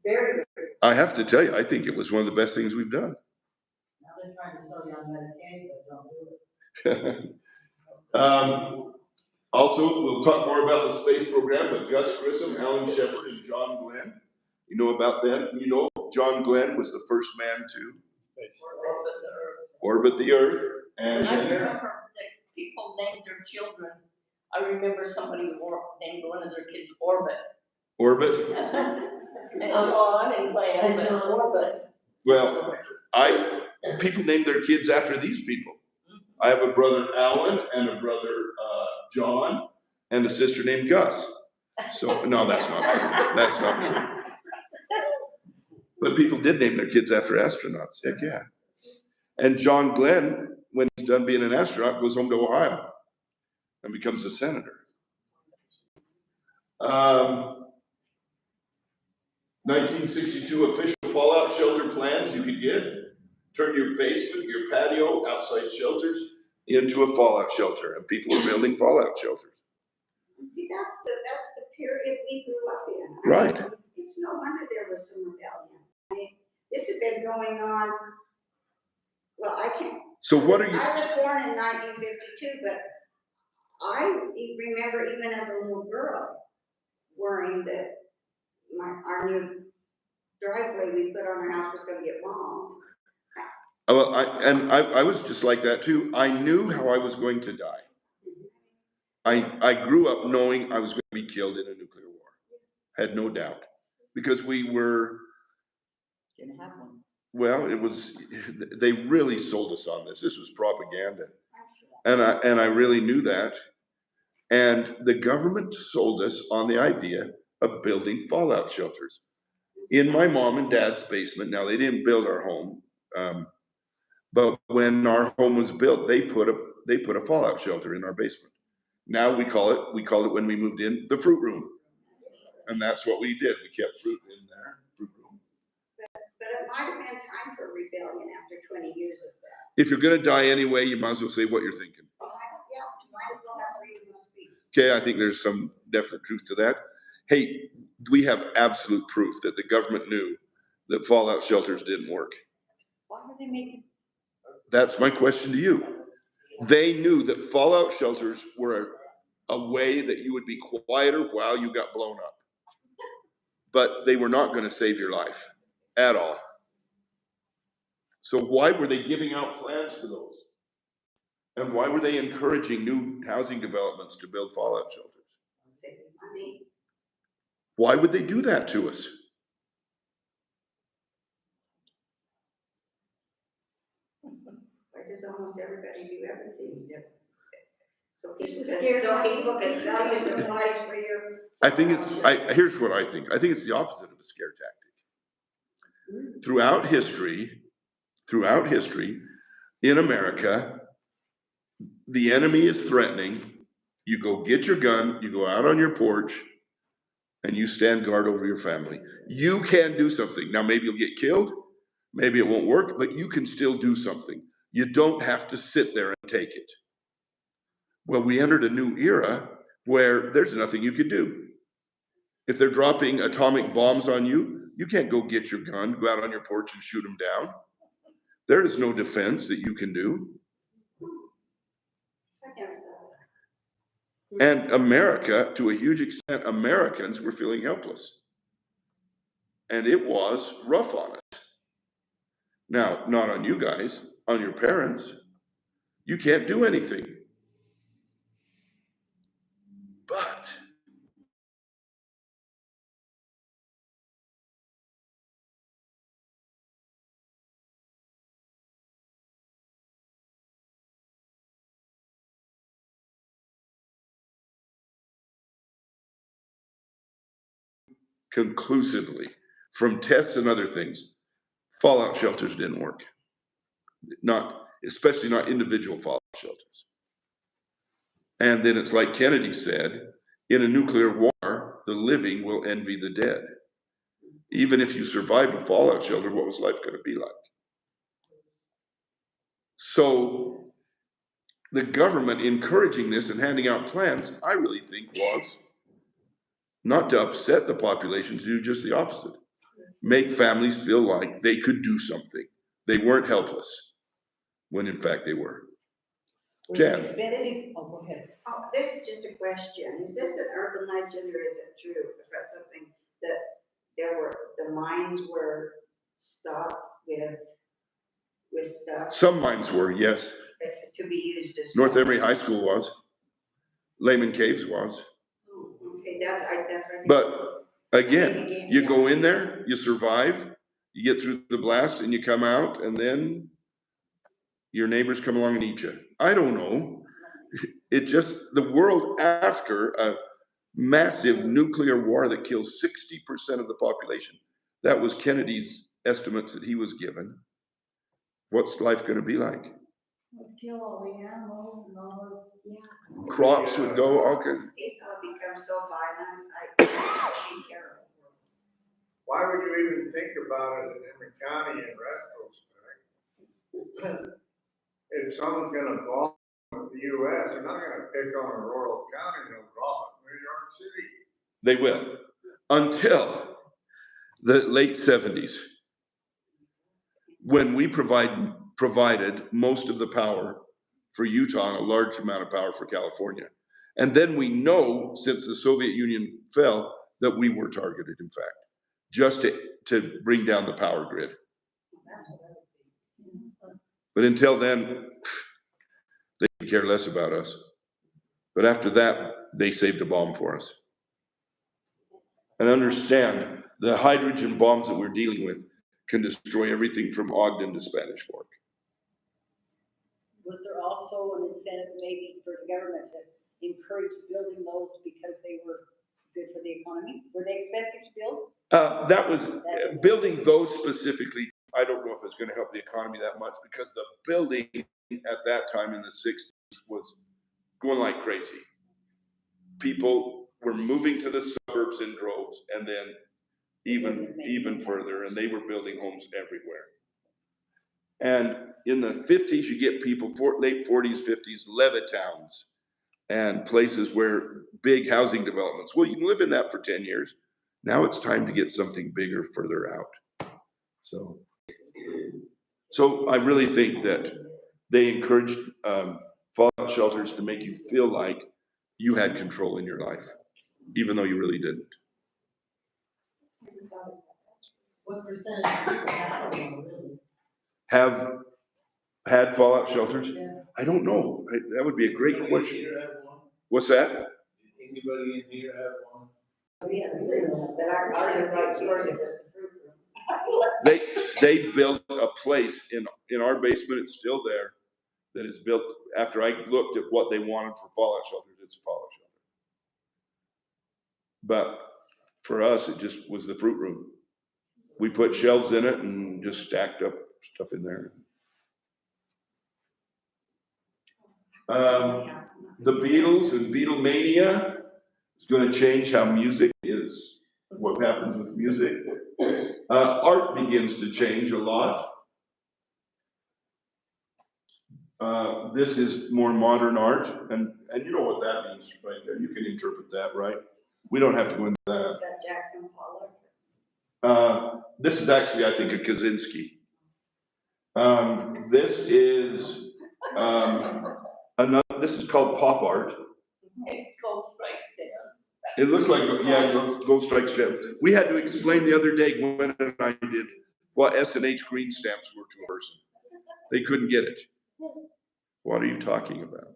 Speaker 7: Very good.
Speaker 1: I have to tell you, I think it was one of the best things we've done.
Speaker 6: Now they're trying to sell you on Medicaid, but don't do it.
Speaker 1: Also, we'll talk more about the space program, but Gus Grissom, Alan Shepard, and John Glenn, you know about them. You know, John Glenn was the first man to orbit the Earth. And
Speaker 8: I remember that people named their children. I remember somebody named one of their kids Orbit.
Speaker 1: orbit.
Speaker 8: And John and Glenn,
Speaker 7: And
Speaker 8: but
Speaker 7: John.
Speaker 8: Orbit.
Speaker 1: Well, people name their kids after these people. I have a brother Alan and a brother John and a sister named Gus. So no, that's not true. That's not true. But people did name their kids after astronauts. Heck yeah. And John Glenn, when he's done being an astronaut, goes home to Ohio and becomes a senator. 1962 official fallout shelter plans you could get. Turn your basement, your patio, outside shelters into a fallout shelter, and people are building fallout shelters.
Speaker 3: And see, that's the period we grew up in.
Speaker 1: Right.
Speaker 3: It's no wonder there was some rebellion. I mean, this had been going on, well, I can't.
Speaker 1: So what are you?
Speaker 3: I was born in 1952, but I remember even as a little girl worrying that our new driveway we put on our house was gonna get bombed.
Speaker 1: Well, I was just like that too. I knew how I was going to die. I grew up knowing I was going to be killed in a nuclear war. Had no doubt. Because we were,
Speaker 2: Didn't have one.
Speaker 1: well, they really sold us on this. This was propaganda. And I really knew that. And the government sold us on the idea of building fallout shelters. In my mom and dad's basement, now they didn't build our home, but when our home was built, they put a fallout shelter in our basement. Now we call it when we moved in, the fruit room. And that's what we did. We kept fruit in there, fruit room.
Speaker 3: But it might have been time for rebellion after 20 years of that.
Speaker 1: If you're gonna die anyway, you might as well say what you're thinking.
Speaker 3: Well, yeah, might as well have freedom of speech.
Speaker 1: Okay, I think there's some definite truth to that. Hey, we have absolute proof that the government knew that fallout shelters didn't work.
Speaker 2: Why were they making?
Speaker 1: That's my question to you. They knew that fallout shelters were a way that you would be quieter while you got blown up. But they were not going to save your life at all. So why were they giving out plans for those? And why were they encouraging new housing developments to build fallout shelters?
Speaker 3: Saving money.
Speaker 1: Why would they do that to us?
Speaker 3: Why does almost everybody do everything? So
Speaker 2: Just
Speaker 3: people
Speaker 2: to
Speaker 3: can,
Speaker 2: scare
Speaker 3: so
Speaker 2: them.
Speaker 3: people can sell you supplies for your.
Speaker 1: I think here's what I think. I think it's the opposite of a scare tactic. Throughout history, in America, the enemy is threatening. You go get your gun, you go out on your porch, and you stand guard over your family. You can do something. Now, maybe you'll get killed, maybe it won't work, but you can still do something. You don't have to sit there and take it. Well, we entered a new era where there's nothing you could do. If they're dropping atomic bombs on you, you can't go get your gun, go out on your porch and shoot them down. There is no defense that you can do.
Speaker 3: I never thought of that.
Speaker 1: And America, to a huge extent, Americans were feeling helpless. And it was rough on us. Now, not on you guys, on your parents. You can't do anything. But conclusively, from tests and other things, fallout shelters didn't work. Especially not individual fallout shelters. And then it's like Kennedy said, in a nuclear war, the living will envy the dead. Even if you survive a fallout shelter, what was life going to be like? So the government encouraging this and handing out plans, I really think was not to upset the population, to do just the opposite. Make families feel like they could do something. They weren't helpless, when in fact they were. Jan.
Speaker 7: Expensive, oh, go ahead.
Speaker 3: Oh, this is just a question. Is this an urban legend or is it true? Is that something that the mines were stocked with stuff
Speaker 1: Some mines were, yes.
Speaker 3: to be used as.
Speaker 1: North Emery High School was. Lehman Caves was.
Speaker 3: Oh, okay, that's right.
Speaker 1: But again, you go in there, you survive, you get through the blast and you come out, and then your neighbors come along and eat you. I don't know. It just, the world after a massive nuclear war that kills 60% of the population, that was Kennedy's estimates that he was given. What's life going to be like?
Speaker 6: Would kill all the animals and all of, yeah.
Speaker 1: Crops would go, all kinds.
Speaker 3: It becomes so violent, it'd be terrible.
Speaker 10: Why would you even think about it in Emory County in retrospect? If someone's gonna bomb the US, they're not gonna pick on a rural county, they'll drop it in New York City.
Speaker 1: They will. Until the late 70s, when we provided most of the power for Utah and a large amount of power for California. And then we know, since the Soviet Union fell, that we were targeted, in fact, just to bring down the power grid. But until then, they could care less about us. But after that, they saved a bomb for us. And understand, the hydrogen bombs that we're dealing with can destroy everything from Ogden to Spanish Fork.
Speaker 7: Was there also an incentive maybe for the government to encourage building those because they were good for the economy? Were they expensive to build?
Speaker 1: That was building those specifically. I don't know if it's going to help the economy that much, because the building at that time in the 60s was going like crazy. People were moving to the suburbs in droves, and then even further, and they were building homes everywhere. And in the 50s, you get people, late 40s, 50s, Levittowns, and places where big housing developments. Well, you can live in that for 10 years. Now it's time to get something bigger further out. So I really think that they encouraged fallout shelters to make you feel like you had control in your life, even though you really didn't.
Speaker 6: What percentage of people have one, really?
Speaker 1: Have had fallout shelters? Yeah. I don't know. That would be a great question.
Speaker 5: Here have one?
Speaker 1: What's that?
Speaker 5: Did anybody in here have one?
Speaker 3: But ours is like yours, it was the fruit room.
Speaker 1: They built a place in our basement. It's still there. That is built after I looked at what they wanted for fallout shelters. It's a fallout shelter. But for us, it just was the fruit room. We put shelves in it and just stacked up stuff in there. The Beatles and Beatlemania is going to change how music is, what happens with music. Art begins to change a lot. This is more modern art, and you know what that means right there. You can interpret that, right? We don't have to go into that.
Speaker 3: Is that Jackson Pollock?
Speaker 1: This is actually, I think, a Kaczynski. This is, this is called pop art.
Speaker 8: Gold strikes down.
Speaker 1: It looks like, yeah, gold strike stamp. We had to explain the other day, Gwen and I did, what S&H green stamps were to a person. They couldn't get it. What are you talking about?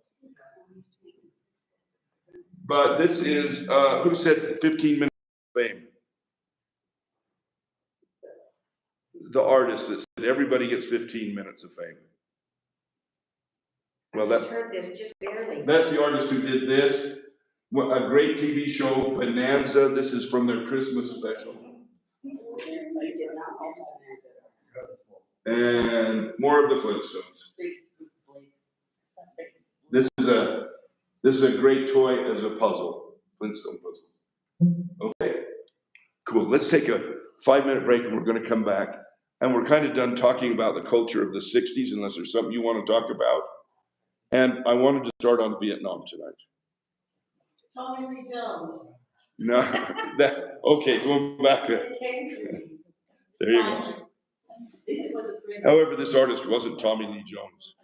Speaker 1: But this is, who said 15 minutes of fame? The artist that said everybody gets 15 minutes of fame. Well,
Speaker 3: I just heard this just barely.
Speaker 1: that's the artist who did this. A great TV show, Bonanza. This is from their Christmas special. And more of the Flintstones. This is a great toy as a puzzle. Flintstone puzzles. Okay, cool. Let's take a 5-minute break and we're going to come back. And we're kind of done talking about the culture of the 60s, unless there's something you want to talk about. And I wanted to start on Vietnam tonight.
Speaker 6: Tommy Lee Jones.
Speaker 1: No, okay, going back there. There you go.
Speaker 6: This was a great.
Speaker 1: However, this artist wasn't Tommy Lee Jones.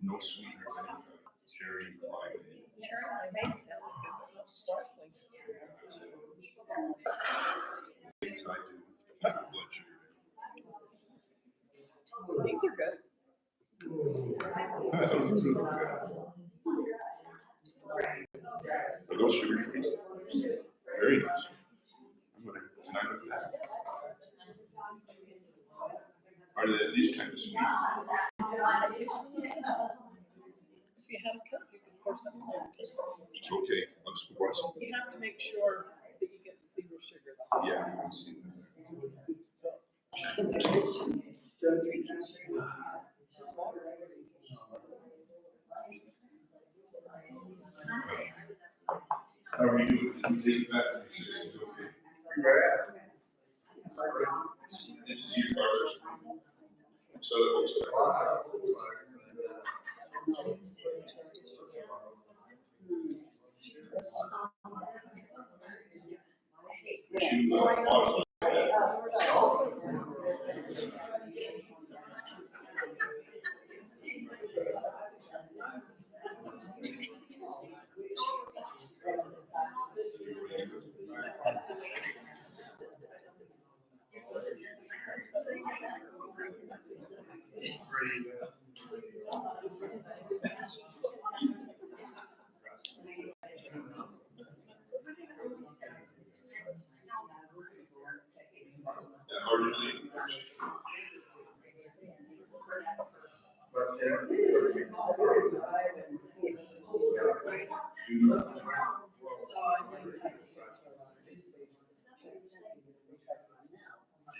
Speaker 1: No sweetener, cherry pie.
Speaker 6: Cherry lemonade sounds good, but not sparkling.
Speaker 1: Things I do, blood sugar.
Speaker 6: These are good.
Speaker 1: Are those sugar free? Very nice. Can I look at that? Are they these kind of sweet?
Speaker 6: See how to cook, you can pour some on the toaster.
Speaker 1: It's okay. I'll just pour some.
Speaker 6: You have to make sure that you get 0 sugar.
Speaker 1: Yeah, I've seen that. How are you doing? Can you take that? It's okay. Did you see your car? So that looks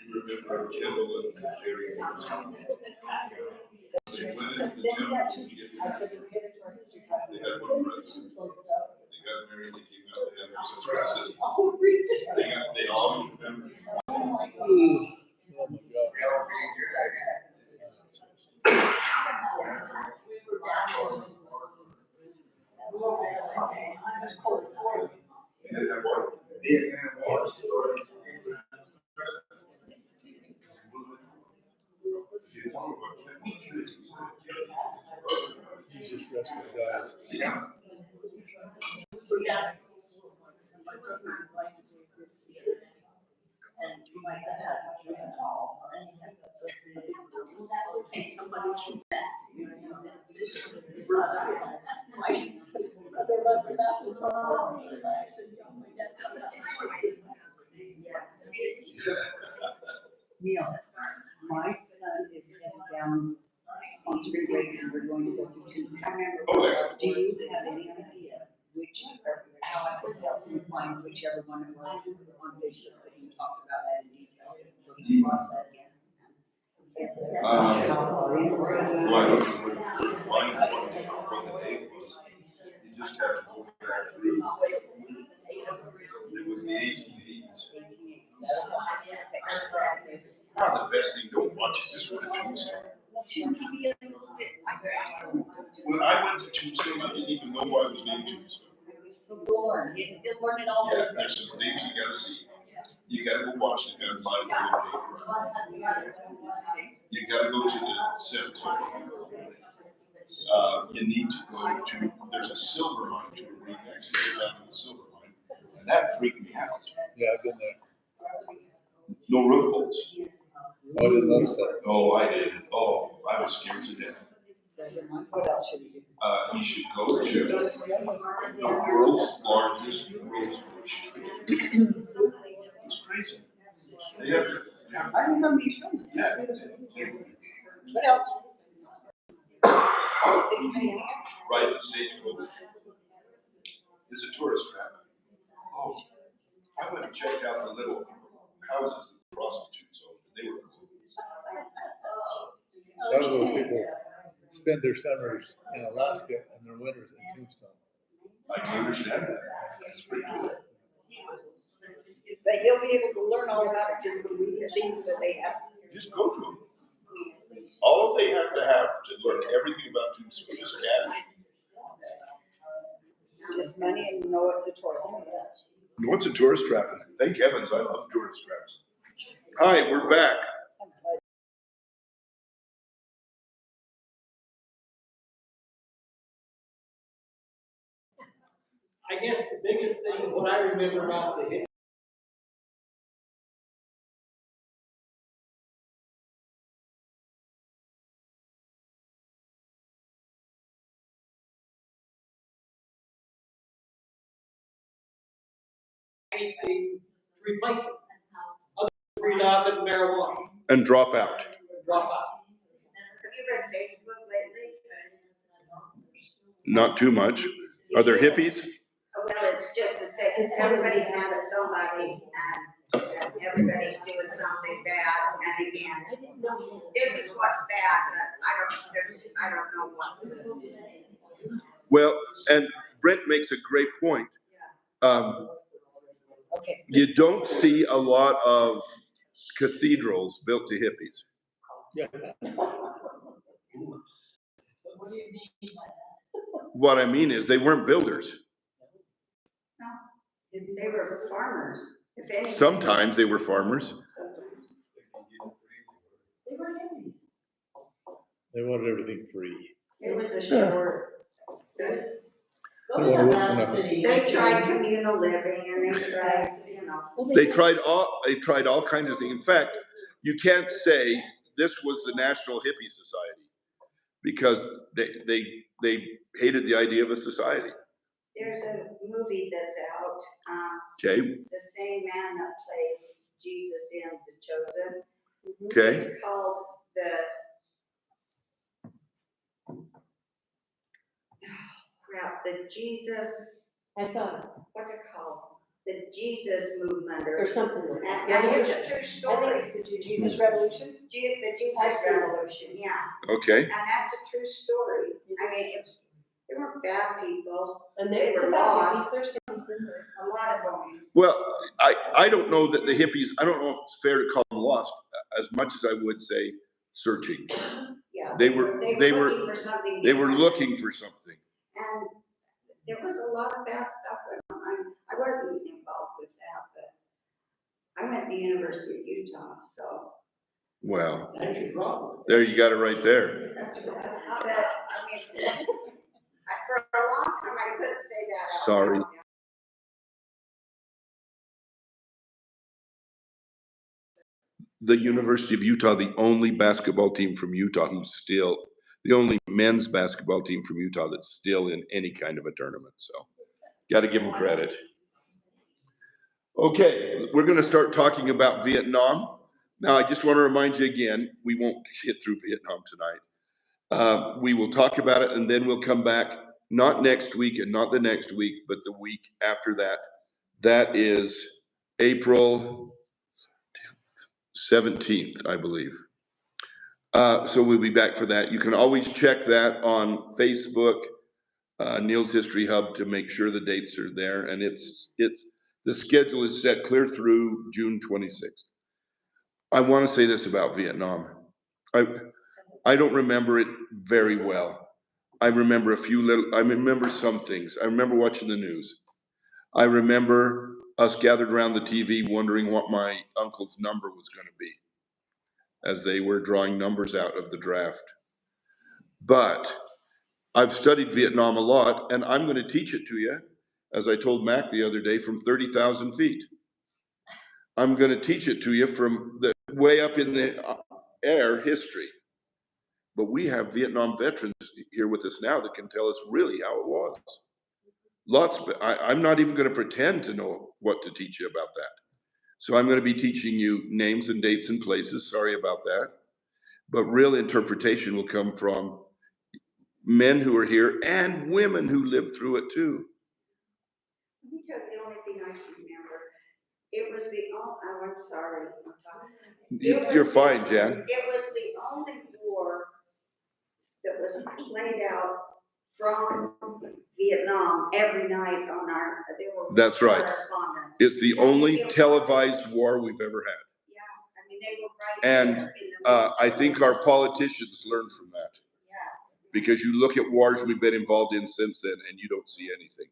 Speaker 1: You remember Kendall and Jerry? They went into town to get married. They had one president. They got married, they came out, they had their sister president. They all remember.
Speaker 5: He's just resting his eyes.
Speaker 1: Yeah.
Speaker 8: And somebody came back.
Speaker 7: Neil, my son is headed down on spring break and we're going to go through Tombstone.
Speaker 1: Oh, yes.
Speaker 7: Do you have any idea which, or how I could help you find whichever one it was on Facebook that you talked about that in detail? So he can watch that again.
Speaker 1: Well, I don't know where to find what the date was. You just have to go back through. It was the 1880s. Not the best thing, don't watch it, just go to Tombstone. When I went to Tombstone, I didn't even know why it was named Tombstone.
Speaker 7: So we'll learn, he'll learn it all.
Speaker 1: Yeah, there's some things you gotta see. You gotta go watch the gunfight to the paper. You gotta go to the cemetery. You need to go to, there's a silver mine tour where you can actually go down to the silver mine. And that freaked me out.
Speaker 5: Yeah, I've been there.
Speaker 1: No roof bolts.
Speaker 5: Oh, I didn't notice that.
Speaker 1: Oh, I did. Oh, I was scared to death.
Speaker 7: What else should we do?
Speaker 1: You should go to the world's largest rose bush. It's crazy. They have,
Speaker 7: I remember you showing me.
Speaker 1: yeah.
Speaker 7: What else?
Speaker 1: Right, the stagecoach. It's a tourist trap. Oh, I went and checked out the little houses that the prostitutes owned. They were cool.
Speaker 5: A lot of those people spend their summers in Alaska and their winters in Tombstone.
Speaker 1: I can understand that. It's pretty cool.
Speaker 7: But he'll be able to learn all about it just from reading the things that they have.
Speaker 1: Just go to them. All they have to learn everything about Tombstone is just cash.
Speaker 7: Just money and you know it's a tourist.
Speaker 1: You know what's a tourist trap? Thank heavens, I love tourist traps. Hi, we're back.
Speaker 4: I guess the biggest thing, what I remember about the hip. Anything to replace it. Other than free love and marijuana,
Speaker 1: And drop out.
Speaker 4: drop out.
Speaker 3: Have you read Facebook lately?
Speaker 1: Not too much. Are there hippies?
Speaker 3: Well, it's just to say, everybody's mad at somebody and everybody's doing something bad. And again, this is what's bad, but I don't know what.
Speaker 1: Well, and Brent makes a great point.
Speaker 7: Okay.
Speaker 1: You don't see a lot of cathedrals built to hippies.
Speaker 5: Yeah.
Speaker 4: What do you mean by that?
Speaker 1: What I mean is they weren't builders.
Speaker 3: They were farmers. If anything.
Speaker 1: Sometimes they were farmers.
Speaker 3: They were hippies.
Speaker 5: They wanted everything free.
Speaker 3: It was a short.
Speaker 5: They wanna work for nothing.
Speaker 3: They tried communal living and they tried, you know.
Speaker 1: They tried all kinds of things. In fact, you can't say this was the National Hippie Society because they hated the idea of a society.
Speaker 3: There's a movie that's out,
Speaker 1: Okay,
Speaker 3: the same man that plays Jesus in The Chosen.
Speaker 1: okay.
Speaker 3: It's called the Jesus,
Speaker 2: I saw it,
Speaker 3: what's it called? The Jesus movement
Speaker 2: or something like that.
Speaker 3: and it's a true
Speaker 2: I
Speaker 3: story.
Speaker 2: think it's the Jesus Revolution.
Speaker 3: The
Speaker 2: I've
Speaker 3: Jesus
Speaker 2: seen it.
Speaker 3: Revolution, yeah.
Speaker 1: Okay,
Speaker 3: And that's a true story. I mean, they weren't bad people,
Speaker 2: And
Speaker 3: They
Speaker 2: there's
Speaker 3: were
Speaker 2: about
Speaker 3: lost.
Speaker 2: hippies, there's things in there.
Speaker 3: a lot of them.
Speaker 1: well, I don't know that the hippies, I don't know if it's fair to call them lost as much as I would say searching.
Speaker 3: Yeah.
Speaker 1: They were
Speaker 3: looking for something.
Speaker 1: They were
Speaker 3: different.
Speaker 1: looking for something.
Speaker 3: And there was a lot of bad stuff going on. I wasn't involved with that, but I went to the University of Utah, so.
Speaker 1: Well,
Speaker 4: That's your problem.
Speaker 1: there you got it right there.
Speaker 3: That's right. But, I mean, for a long time, I couldn't say that out
Speaker 1: Sorry.
Speaker 3: loud.
Speaker 1: The University of Utah, the only basketball team from Utah the only men's basketball team from Utah that's still in any kind of a tournament. So got to give them credit. Okay, we're going to start talking about Vietnam. Now, I just want to remind you again, we won't get through Vietnam tonight. We will talk about it and then we'll come back, not next week and not the next week, but the week after that. That is April 17th, I believe. So we'll be back for that. You can always check that on Facebook, Neil's History Hub, to make sure the dates are there. And the schedule is set clear through June 26th. I want to say this about Vietnam. I don't remember it very well. I remember I remember some things. I remember watching the news. I remember us gathered around the TV wondering what my uncle's number was going to be as they were drawing numbers out of the draft. But I've studied Vietnam a lot, and I'm going to teach it to you, as I told Mac the other day, from 30,000 feet. I'm going to teach it to you from the way up in the air history. But we have Vietnam veterans here with us now that can tell us really how it was. I'm not even going to pretend to know what to teach you about that. So I'm going to be teaching you names and dates and places. Sorry about that. But real interpretation will come from men who are here and women who lived through it too.
Speaker 3: Let me tell you the only thing I can remember. It was I'm sorry.
Speaker 1: You're fine, Jan.
Speaker 3: It was the only war that was played out from Vietnam every night on
Speaker 1: That's right.
Speaker 3: correspondence.
Speaker 1: It's the only televised war we've ever had.
Speaker 3: Yeah, I mean, they were right
Speaker 1: And
Speaker 3: there in the midst
Speaker 1: I
Speaker 3: of
Speaker 1: think
Speaker 3: it.
Speaker 1: our politicians learned from that.
Speaker 3: Yeah.
Speaker 1: Because you look at wars we've been involved in since then and you don't see anything.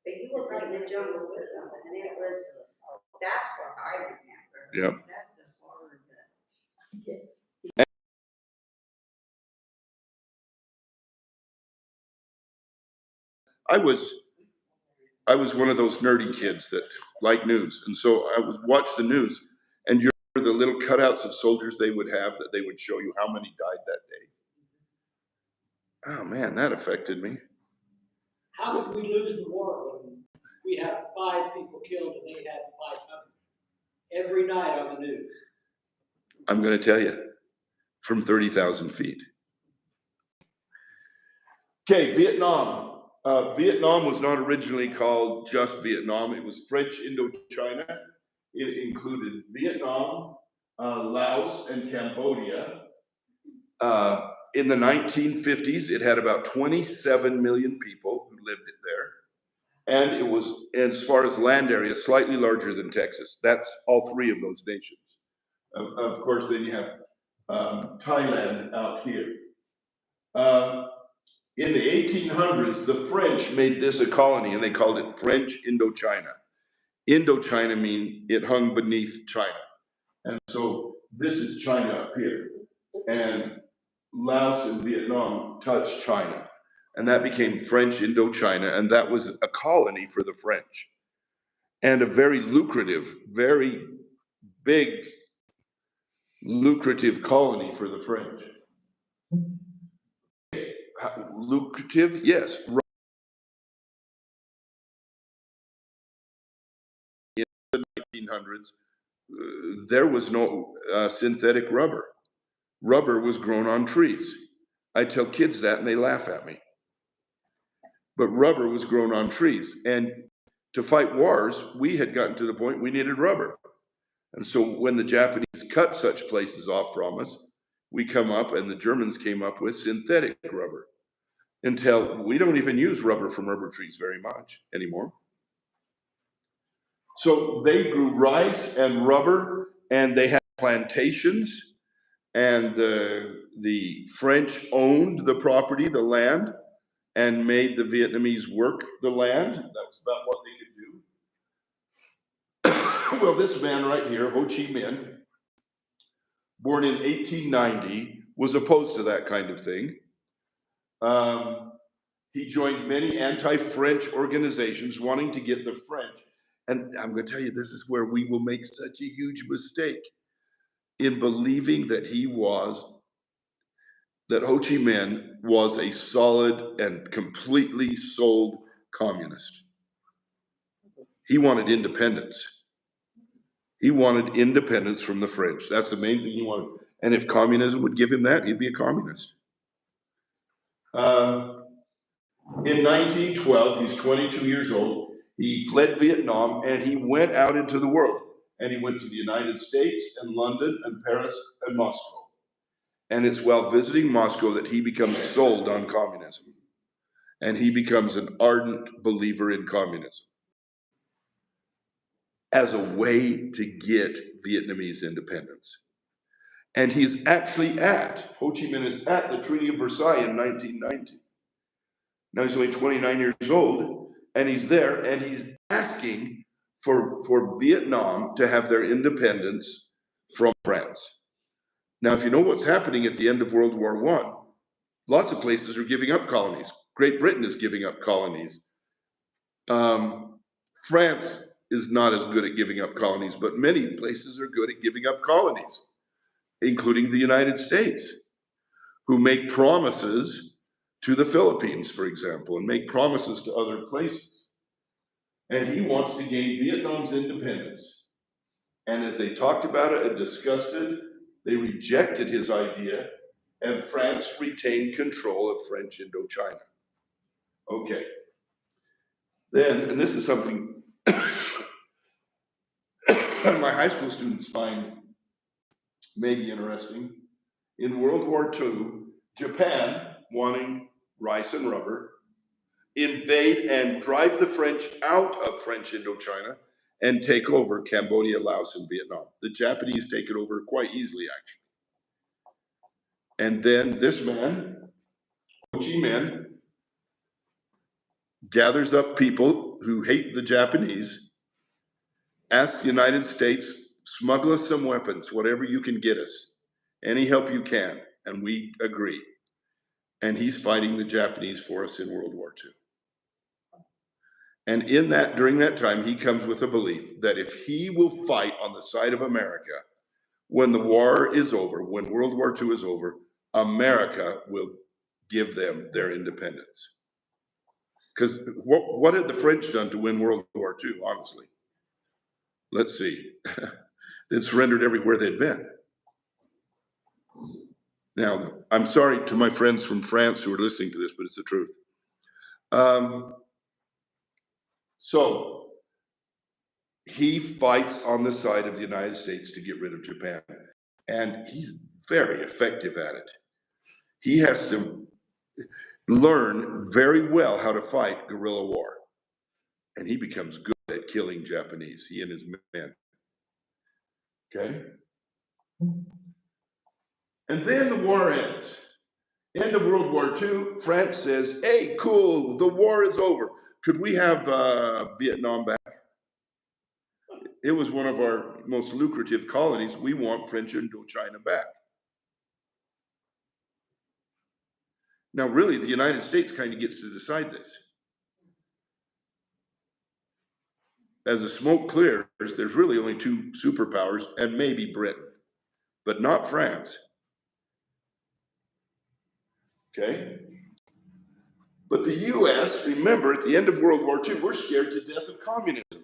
Speaker 3: But you were right in the jungle with them, and that's what I remember.
Speaker 1: Yep.
Speaker 3: That's the horror that.
Speaker 2: Yes.
Speaker 1: I was one of those nerdy kids that like news. And so I would watch the news and you remember the little cutouts of soldiers they would have that they would show you how many died that day. Oh man, that affected me.
Speaker 4: How did we lose the war when we had 5 people killed and they had 500? Every night on the news.
Speaker 1: I'm going to tell you, from 30,000 feet. Okay, Vietnam. Vietnam was not originally called just Vietnam. It was French Indochina. It included Vietnam, Laos, and Cambodia. In the 1950s, it had about 27 million people who lived there. And it was, as far as land area, slightly larger than Texas. That's all 3 of those nations. Of course, then you have Thailand out here. In the 1800s, the French made this a colony and they called it French Indochina. Indochina means it hung beneath China. And so this is China up here. And Laos and Vietnam touched China. And that became French Indochina. And that was a colony for the French. And a very lucrative, very big, lucrative colony for the French. Lucrative, yes. In the 1900s, there was no synthetic rubber. Rubber was grown on trees. I tell kids that and they laugh at me. but rubber was grown on trees. And to fight wars, we had gotten to the point we needed rubber. And so when the Japanese cut such places off from us, we come up and the Germans came up with synthetic rubber. Until we don't even use rubber from rubber trees very much anymore. So they grew rice and rubber, and they had plantations, and the French owned the property, the land, and made the Vietnamese work the land. That was about what they could do. Well, this man right here, Ho Chi Minh, born in 1890, was opposed to that kind of thing. He joined many anti-French organizations wanting to get the French. And I'm going to tell you, this is where we will make such a huge mistake in believing that that Ho Chi Minh was a solid and completely sold communist. He wanted independence. He wanted independence from the French. That's the main thing he wanted. And if communism would give him that, he'd be a communist. In 1912, he's 22 years old. He fled Vietnam and he went out into the world. And he went to the United States and London and Paris and Moscow. And it's while visiting Moscow that he becomes sold on communism. And he becomes an ardent believer in communism as a way to get Vietnamese independence. And he's actually Ho Chi Minh is at the Treaty of Versailles in 1990. Now he's only 29 years old, and he's there, and he's asking for Vietnam to have their independence from France. Now, if you know what's happening at the end of World War I, lots of places are giving up colonies. Great Britain is giving up colonies. France is not as good at giving up colonies, but many places are good at giving up colonies, including the United States, who make promises to the Philippines, for example, and make promises to other places. And he wants to gain Vietnam's independence. And as they talked about it and discussed it, they rejected his idea, and France retained control of French Indochina. Okay. Then, and this is something my high school students find maybe interesting. In World War II, Japan, wanting rice and rubber, invade and drive the French out of French Indochina and take over Cambodia, Laos, and Vietnam. The Japanese take it over quite easily, actually. And then this man, Ho Chi Minh, gathers up people who hate the Japanese, asks the United States, smuggle us some weapons, whatever you can get us, any help you can, and we agree. And he's fighting the Japanese for us in World War II. And during that time, he comes with a belief that if he will fight on the side of America, when the war is over, when World War II is over, America will give them their independence. Because what had the French done to win World War II, honestly? Let's see. They'd surrendered everywhere they'd been. Now, I'm sorry to my friends from France who are listening to this, but it's the truth. So he fights on the side of the United States to get rid of Japan. And he's very effective at it. He has to learn very well how to fight guerrilla war. And he becomes good at killing Japanese, he and his men. Okay? And then the war ends. End of World War II, France says, hey, cool, the war is over. Could we have Vietnam back? It was one of our most lucrative colonies. We want French Indochina back. Now, really, the United States kind of gets to decide this. As the smoke clears, there's really only two superpowers and maybe Britain, but not France. Okay? But the US, remember, at the end of World War II, we're scared to death of communism.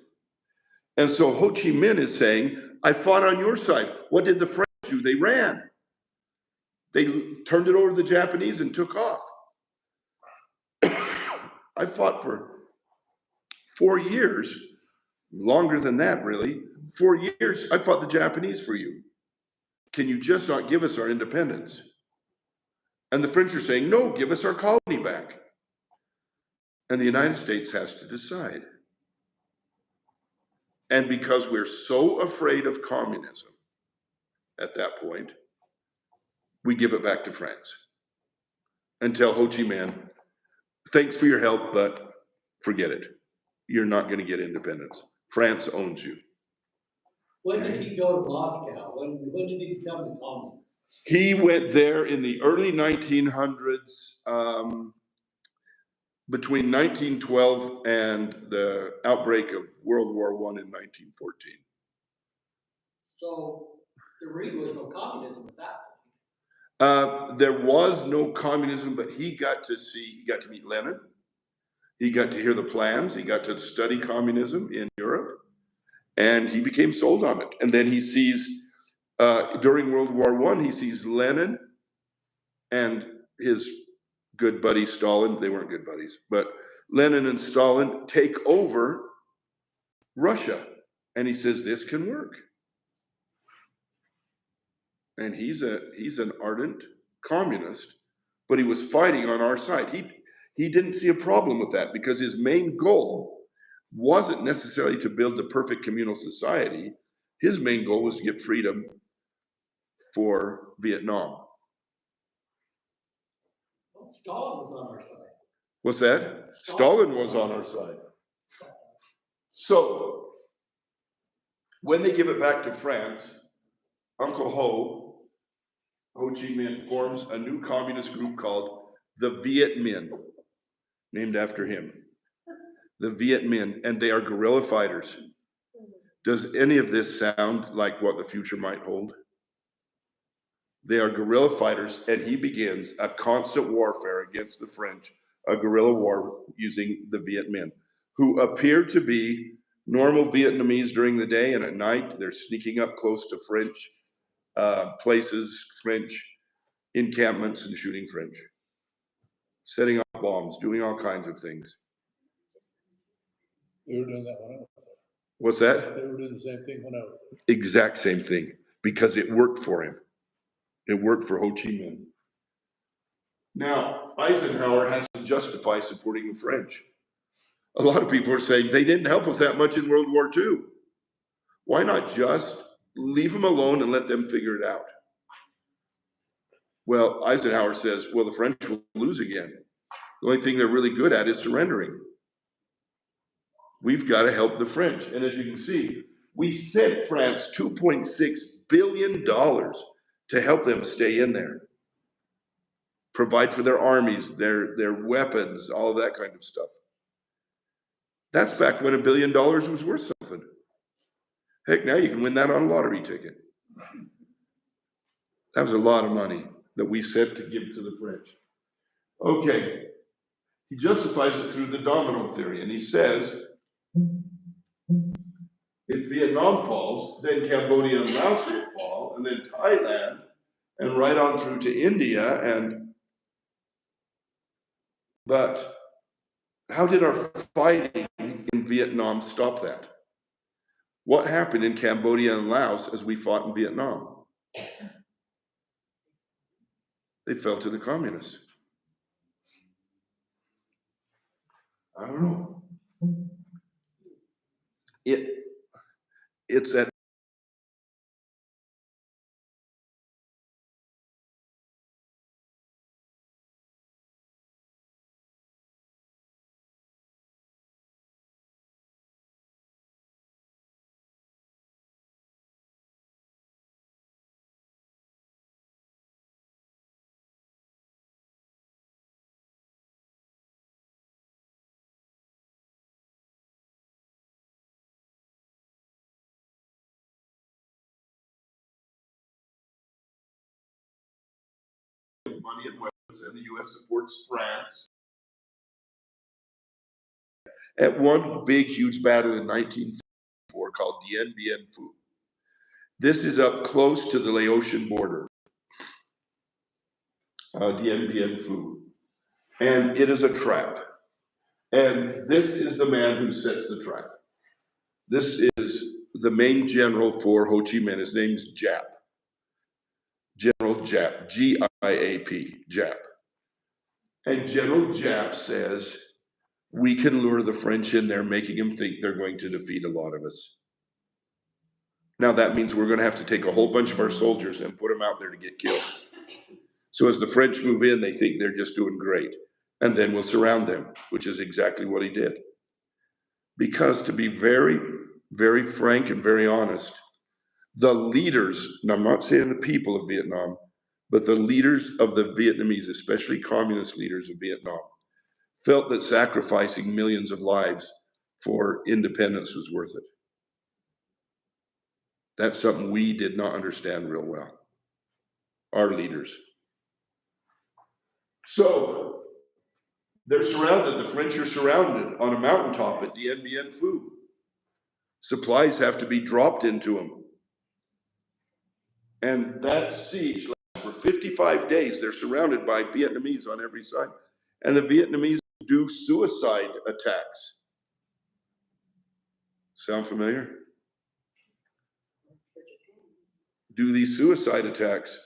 Speaker 1: And so Ho Chi Minh is saying, I fought on your side. What did the French do? They ran. They turned it over to the Japanese and took off. I fought for 4 years, longer than that really. 4 years, I fought the Japanese for you. Can you just not give us our independence? And the French are saying, no, give us our colony back. And the United States has to decide. And because we're so afraid of communism at that point, we give it back to France and tell Ho Chi Minh, thanks for your help, but forget it. You're not going to get independence. France owns you.
Speaker 4: When did he go to Moscow? When did he become the communist?
Speaker 1: He went there in the early 1900s, between 1912 and the outbreak of World War I in 1914.
Speaker 4: So there really was no communism at that point.
Speaker 1: There was no communism, but he got to meet Lenin. He got to hear the plans. He got to study communism in Europe, and he became sold on it. And then he sees, during World War I, he sees Lenin and his good buddy Stalin. They weren't good buddies, but Lenin and Stalin take over Russia. And he says, this can work. And he's an ardent communist, but he was fighting on our side. He didn't see a problem with that because his main goal wasn't necessarily to build the perfect communal society. His main goal was to get freedom for Vietnam.
Speaker 4: Well, Stalin was on our side.
Speaker 1: What's that? Stalin was on our side. So when they give it back to France, Uncle Ho Chi Minh, forms a new communist group called the Viet Minh, named after him. The Viet Minh, and they are guerrilla fighters. Does any of this sound like what the future might hold? They are guerrilla fighters, and he begins a constant warfare against the French, a guerrilla war using the Viet Minh, who appear to be normal Vietnamese during the day, and at night they're sneaking up close to French places, French encampments, and shooting French, setting off bombs, doing all kinds of things.
Speaker 5: They were doing that when I was there.
Speaker 1: What's that?
Speaker 5: They were doing the same thing when I was there.
Speaker 1: Exact same thing, because it worked for him. It worked for Ho Chi Minh. Now, Eisenhower has to justify supporting the French. A lot of people are saying they didn't help us that much in World War II. Why not just leave them alone and let them figure it out? Well, Eisenhower says, well, the French will lose again. The only thing they're really good at is surrendering. We've got to help the French. And as you can see, we sent France $2.6 billion to help them stay in there. Provide for their armies, their weapons, all that kind of stuff. That's back when $1 billion was worth something. Heck, now you can win that on a lottery ticket. That was a lot of money that we sent to give to the French. Okay, he justifies it through the domino theory, and he says, if Vietnam falls, then Cambodia and Laos will fall, and then Thailand, and right on through to India. But how did our fighting in Vietnam stop that? What happened in Cambodia and Laos as we fought in Vietnam? They fell to the communists. I don't know. It's that money and weapons, and the U.S. supports France. At one big, huge battle in 1954 called Dien Bien Phu. This is up close to the Laotian border. Dien Bien Phu. And it is a trap. And this is the man who sets the trap. This is the main general for Ho Chi Minh. His name's Giap. General Giap, G-I-A-P, Giap. And General Giap says, we can lure the French in there, making them think they're going to defeat a lot of us. Now that means we're gonna have to take a whole bunch of our soldiers and put them out there to get killed. So as the French move in, they think they're just doing great. And then we'll surround them, which is exactly what he did. Because to be very, very frank and very honest, the leaders, and I'm not saying the people of Vietnam, but the leaders of the Vietnamese, especially communist leaders of Vietnam, felt that sacrificing millions of lives for independence was worth it. That's something we did not understand real well, our leaders. So they're surrounded, the French are surrounded on a mountaintop at Dien Bien Phu. Supplies have to be dropped into them. And that siege lasts for 55 days. They're surrounded by Vietnamese on every side. And the Vietnamese do suicide attacks. Sound familiar? Do these suicide attacks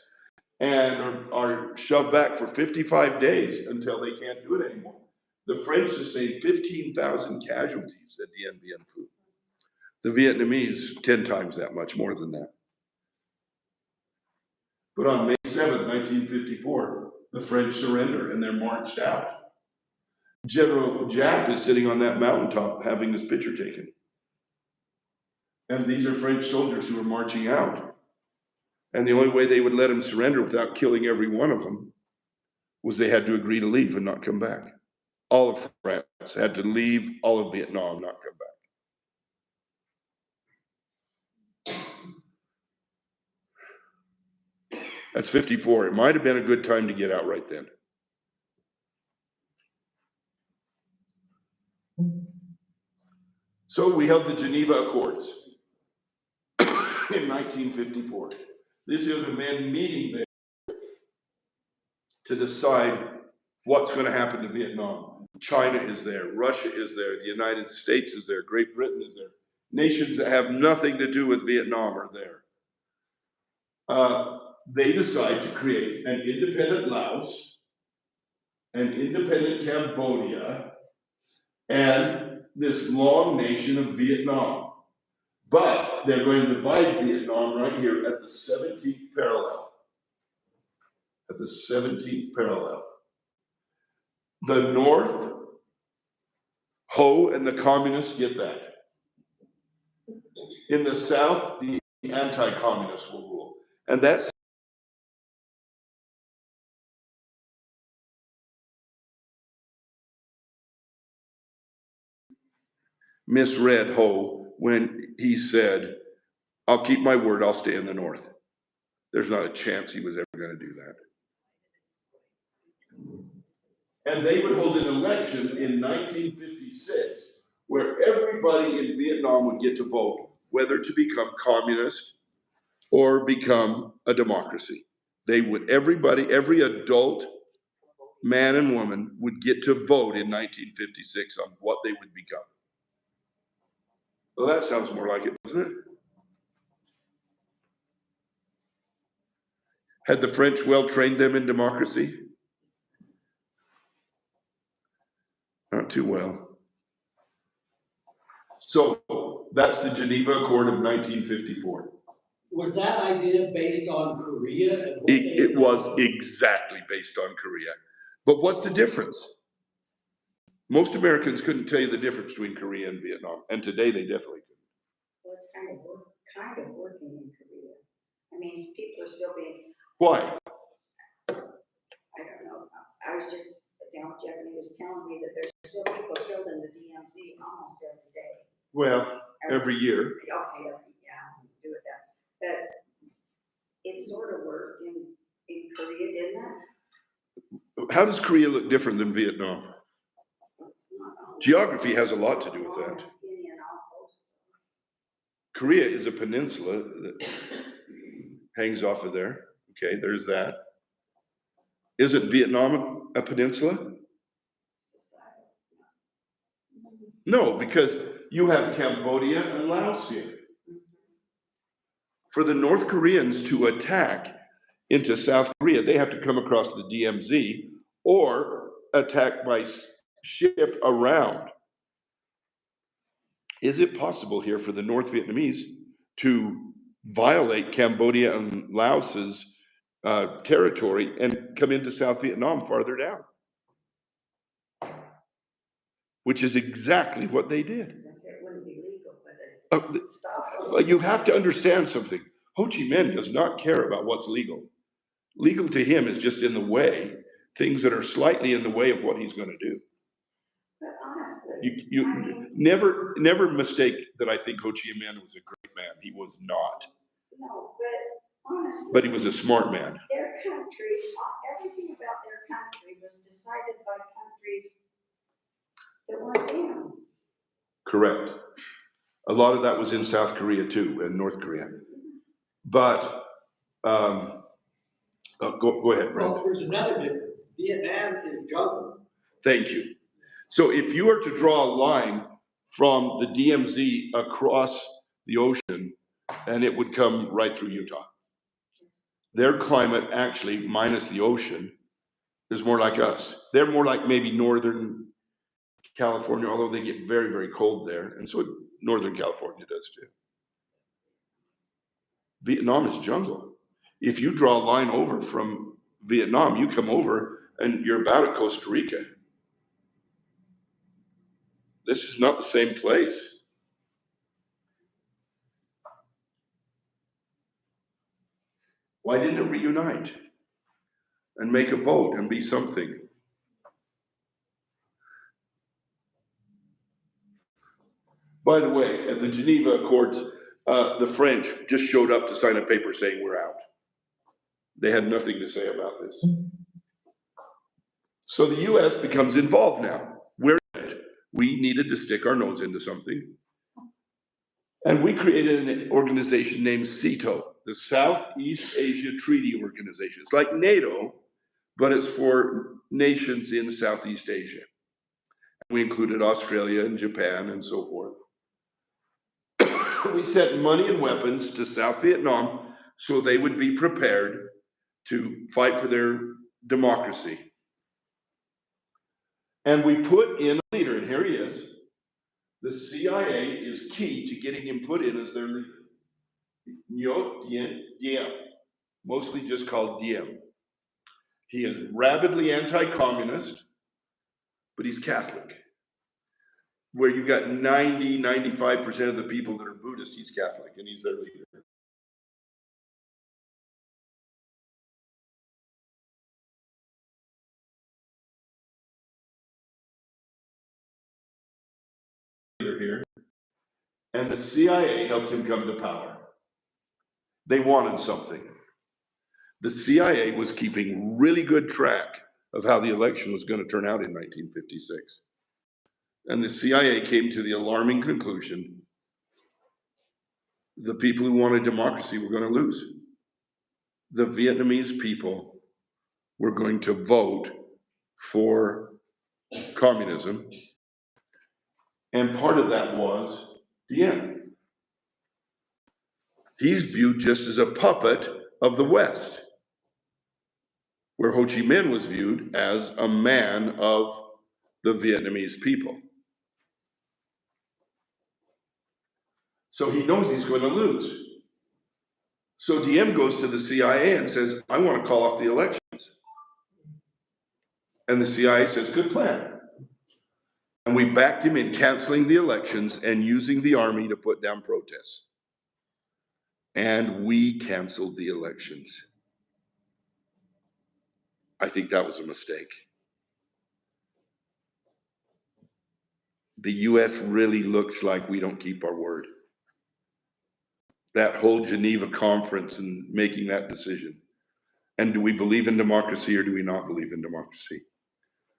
Speaker 1: and are shoved back for 55 days until they can't do it anymore. The French sustained 15,000 casualties at Dien Bien Phu. The Vietnamese, 10 times that much, more than that. But on May 7th, 1954, the French surrender and they're marched out. General Giap is sitting on that mountaintop having this picture taken. And these are French soldiers who are marching out. And the only way they would let him surrender without killing every one of them was they had to agree to leave and not come back. All of France had to leave, all of Vietnam not come back. That's 54. It might have been a good time to get out right then. So we held the Geneva Accords in 1954. These are the men meeting there to decide what's going to happen to Vietnam. China is there, Russia is there, the United States is there, Great Britain is there. Nations that have nothing to do with Vietnam are there. They decide to create an independent Laos, an independent Cambodia, and this long nation of Vietnam. But they're going to divide Vietnam right here at the 17th parallel. At the 17th parallel. The North, Ho and the communists get that. In the South, the anti-communists will rule. And that's misread Ho when he said, I'll keep my word, I'll stay in the North. There's not a chance he was ever going to do that. And they would hold an election in 1956 where everybody in Vietnam would get to vote whether to become communist or become a democracy. They would, everybody, every adult man and woman would get to vote in 1956 on what they would become. Well, that sounds more like it, doesn't it? Had the French well trained them in democracy? Not too well. So that's the Geneva Accord of 1954.
Speaker 4: Was that idea based on Korea? And what
Speaker 1: It was exactly based on Korea. But what's the difference? Most Americans couldn't tell you the difference between Korea and Vietnam, and today they definitely couldn't.
Speaker 3: Well, it's kind of working in Korea. I mean, people are still being,
Speaker 1: Why?
Speaker 3: I don't know, I was just down with Jeff and he was telling me that there's still people killed in the DMZ almost every day.
Speaker 1: Well, every year.
Speaker 3: Okay, yeah, do it that. But it sort of worked in Korea, didn't it?
Speaker 1: How does Korea look different than Vietnam?
Speaker 3: It's not all-
Speaker 1: Geography has a lot to do with
Speaker 3: long,
Speaker 1: that.
Speaker 3: skinny and all those.
Speaker 1: Korea is a peninsula that hangs off of there. Okay, there's that. Isn't Vietnam a peninsula? No, because you have Cambodia and Laos here. For the North Koreans to attack into South Korea, they have to come across the DMZ or attack by ship around. Is it possible here for the North Vietnamese to violate Cambodia and Laos's territory and come into South Vietnam farther down? Which is exactly what they did.
Speaker 3: It wouldn't be legal, but it stopped.
Speaker 1: You have to understand something. Ho Chi Minh does not care about what's legal. Legal to him is just in the way, things that are slightly in the way of what he's going to do.
Speaker 3: But honestly,
Speaker 1: You never mistake that I think Ho Chi Minh was a great man. He was not.
Speaker 3: no, but honestly.
Speaker 1: But he was a smart man.
Speaker 3: Their country, everything about their country was decided by countries that weren't them.
Speaker 1: Correct. A lot of that was in South Korea too, and North Korea. But go ahead, Brent.
Speaker 4: Well, there's another difference. Vietnam is jungle.
Speaker 1: Thank you. So if you are to draw a line from the DMZ across the ocean, and it would come right through Utah. Their climate actually, minus the ocean, is more like us. They're more like maybe Northern California, although they get very, very cold there. And so Northern California does too. Vietnam is jungle. If you draw a line over from Vietnam, you come over and you're about at Costa Rica. This is not the same place. Why didn't it reunite and make a vote and be something? By the way, at the Geneva Accords, the French just showed up to sign a paper saying we're out. They had nothing to say about this. So the US becomes involved now. We're in it. We needed to stick our nose into something. And we created an organization named SEATO, the Southeast Asia Treaty Organization. It's like NATO, but it's for nations in Southeast Asia. We included Australia and Japan and so forth. We sent money and weapons to South Vietnam so they would be prepared to fight for their democracy. And we put in a leader, and here he is. The CIA is key to getting him put in as their leader. Ngo Diem, mostly just called Diem. He is rabidly anti-communist, but he's Catholic. Where you've got 95% of the people that are Buddhist, he's Catholic, and he's their leader. Here. And the CIA helped him come to power. They wanted something. The CIA was keeping really good track of how the election was going to turn out in 1956. And the CIA came to the alarming conclusion the people who wanted democracy were going to lose. The Vietnamese people were going to vote for communism. And part of that was Diem. He's viewed just as a puppet of the West, where Ho Chi Minh was viewed as a man of the Vietnamese people. So he knows he's going to lose. So Diem goes to the CIA and says, I want to call off the elections. And the CIA says, good plan. And we backed him in canceling the elections and using the army to put down protests. And we canceled the elections. I think that was a mistake. The US really looks like we don't keep our word. That whole Geneva conference and making that decision. And do we believe in democracy or do we not believe in democracy?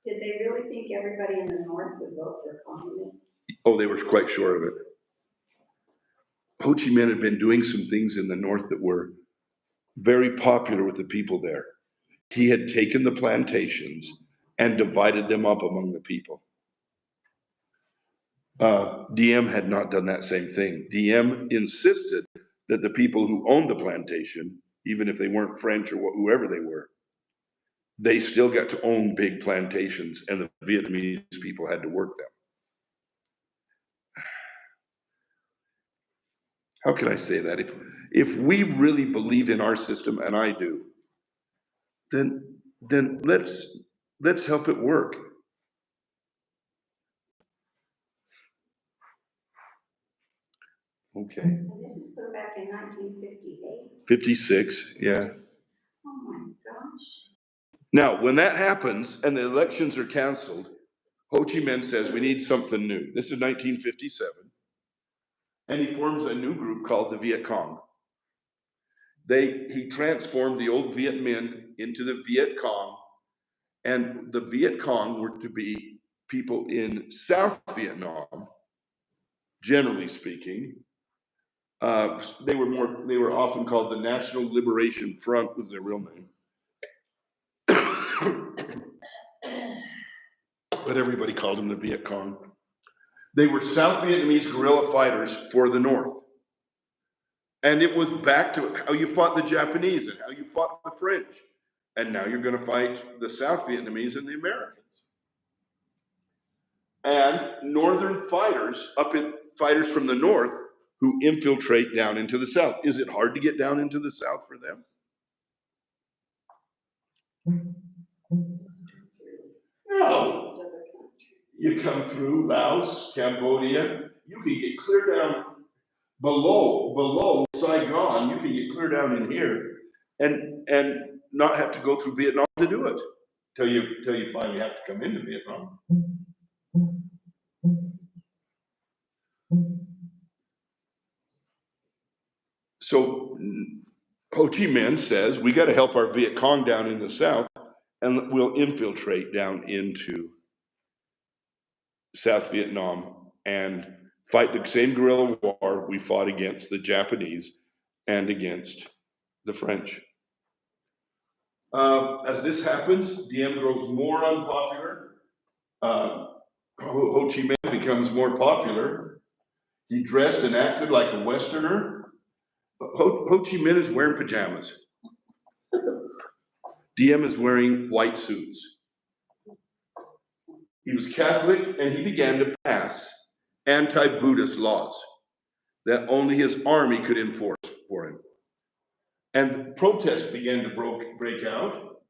Speaker 3: Did they really think everybody in the North would vote for communism?
Speaker 1: Oh, they were quite sure of it. Ho Chi Minh had been doing some things in the North that were very popular with the people there. He had taken the plantations and divided them up among the people. Diem had not done that same thing. Diem insisted that the people who owned the plantation, even if they weren't French or whoever they were, they still got to own big plantations, and the Vietnamese people had to work them. How can I say that? If we really believe in our system, and I do, then let's help it work. Okay.
Speaker 3: And this is put back in 1958.
Speaker 1: 56, yeah.
Speaker 3: Oh my gosh.
Speaker 1: Now, when that happens and the elections are canceled, Ho Chi Minh says we need something new. This is 1957. And he forms a new group called the Viet Cong. He transformed the old Viet Minh into the Viet Cong, and the Viet Cong were to be people in South Vietnam, generally speaking. They were often called the National Liberation Front, was their real name. But everybody called them the Viet Cong. They were South Vietnamese guerrilla fighters for the North. And it was back to how you fought the Japanese and how you fought the French. And now you're going to fight the South Vietnamese and the Americans. And northern fighters, fighters from the North who infiltrate down into the South. Is it hard to get down into the South for them? No. You come through Laos, Cambodia, you can get clear down below Saigon, you can get clear down in here and not have to go through Vietnam to do it till you finally have to come into Vietnam. So Ho Chi Minh says we got to help our Viet Cong down in the South, and we'll infiltrate down into South Vietnam and fight the same guerrilla war we fought against the Japanese and against the French. As this happens, Diem grows more unpopular. Ho Chi Minh becomes more popular. He dressed and acted like a Westerner. Ho Chi Minh is wearing pajamas. Diem is wearing white suits. He was Catholic, and he began to pass anti-Buddhist laws that only his army could enforce for him. And protests began to break out,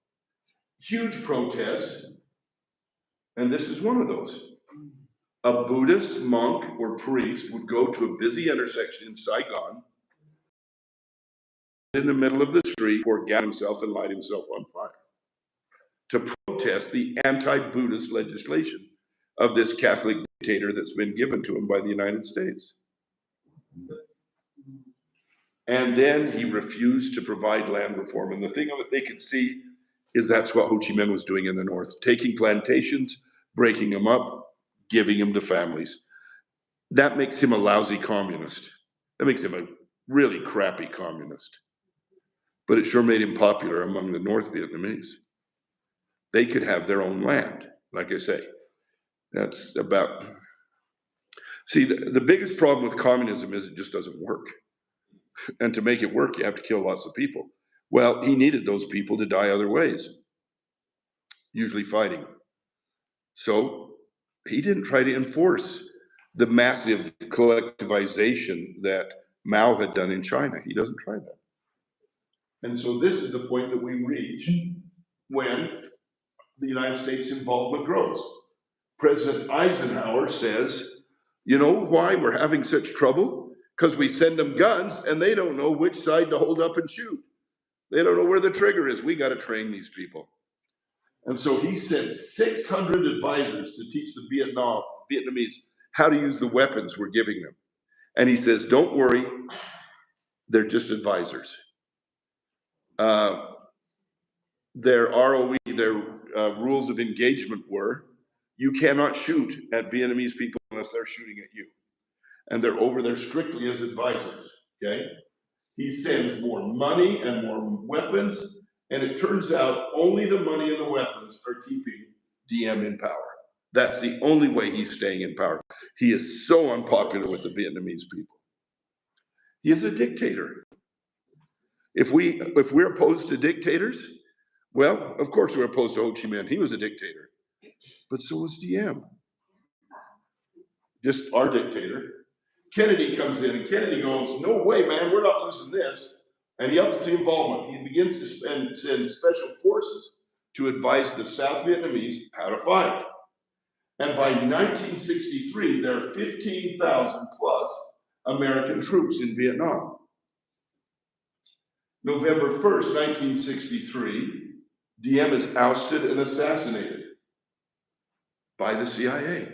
Speaker 1: huge protests, and this is one of those. A Buddhist monk or priest would go to a busy intersection in Saigon, in the middle of the street, forget himself and light himself on fire to protest the anti-Buddhist legislation of this Catholic dictator that's been given to him by the United States. And then he refused to provide land reform. And the thing of it they could see is that's what Ho Chi Minh was doing in the North, taking plantations, breaking them up, giving them to families. That makes him a lousy communist. That makes him a really crappy communist. But it sure made him popular among the North Vietnamese. They could have their own land, like I say. That's about... See, the biggest problem with communism is it just doesn't work. And to make it work, you have to kill lots of people. Well, he needed those people to die other ways, usually fighting. So he didn't try to enforce the massive collectivization that Mao had done in China. He doesn't try that. And so this is the point that we reach when the United States involvement grows. President Eisenhower says, you know why we're having such trouble? Because we send them guns and they don't know which side to hold up and shoot. They don't know where the trigger is. We got to train these people. And so he sent 600 advisors to teach the Vietnamese how to use the weapons we're giving them. And he says, don't worry, they're just advisors. Their ROE, their rules of engagement were, you cannot shoot at Vietnamese people unless they're shooting at you. And they're over there strictly as advisors, okay? He sends more money and more weapons, and it turns out only the money and the weapons are keeping Diem in power. That's the only way he's staying in power. He is so unpopular with the Vietnamese people. He is a dictator. If we're opposed to dictators, well, of course we're opposed to Ho Chi Minh. He was a dictator. But so was Diem. Just our dictator. Kennedy comes in and Kennedy goes, no way, man, we're not losing this. And he ups the involvement. He begins to send special forces to advise the South Vietnamese how to fight. And by 1963, there are 15,000 plus American troops in Vietnam. November 1st, 1963, Diem is ousted and assassinated by the CIA.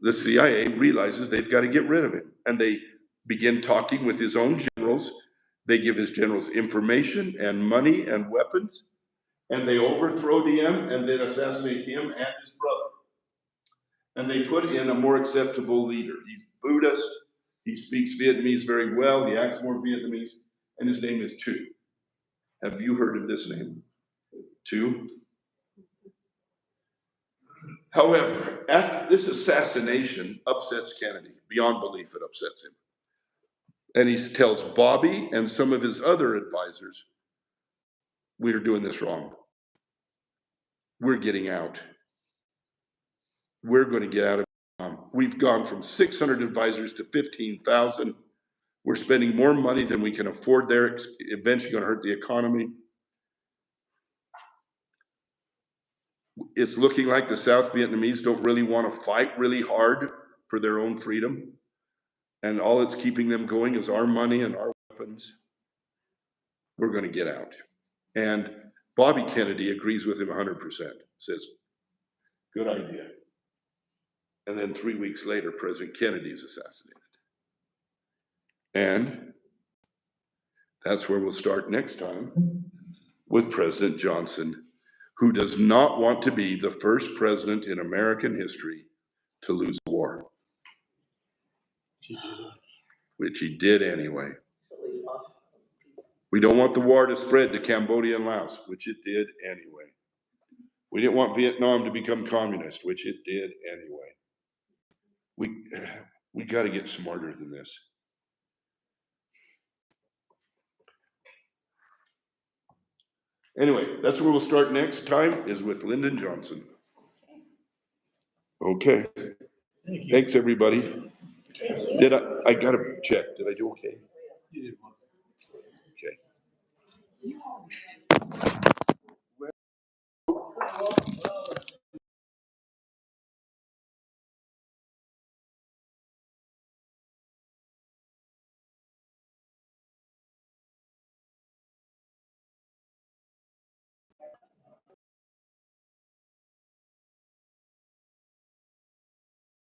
Speaker 1: The CIA realizes they've got to get rid of him, and they begin talking with his own generals. They give his generals information and money and weapons, and they overthrow Diem and then assassinate him and his brother. And they put in a more acceptable leader. He's Buddhist, he speaks Vietnamese very well, he acts more Vietnamese, and his name is Tu. Have you heard of this name? Tu? However, after this assassination upsets Kennedy, beyond belief it upsets him. And he tells Bobby and some of his other advisors, we are doing this wrong. We're getting out. We're going to get out of Vietnam. We've gone from 600 advisors to 15,000. We're spending more money than we can afford there. It's eventually going to hurt the economy. It's looking like the South Vietnamese don't really want to fight really hard for their own freedom. And all that's keeping them going is our money and our weapons. We're going to get out. And Bobby Kennedy agrees with him 100%, says, good idea. And then 3 weeks later, President Kennedy is assassinated. And that's where we'll start next time with President Johnson, who does not want to be the first president in American history to lose a war. Which he did anyway. We don't want the war to spread to Cambodia and Laos, which it did anyway. We didn't want Vietnam to become communist, which it did anyway. We got to get smarter than this. Anyway, that's where we'll start next time, is with Lyndon Johnson. Okay. Thanks, everybody. I got to check. Did I do okay?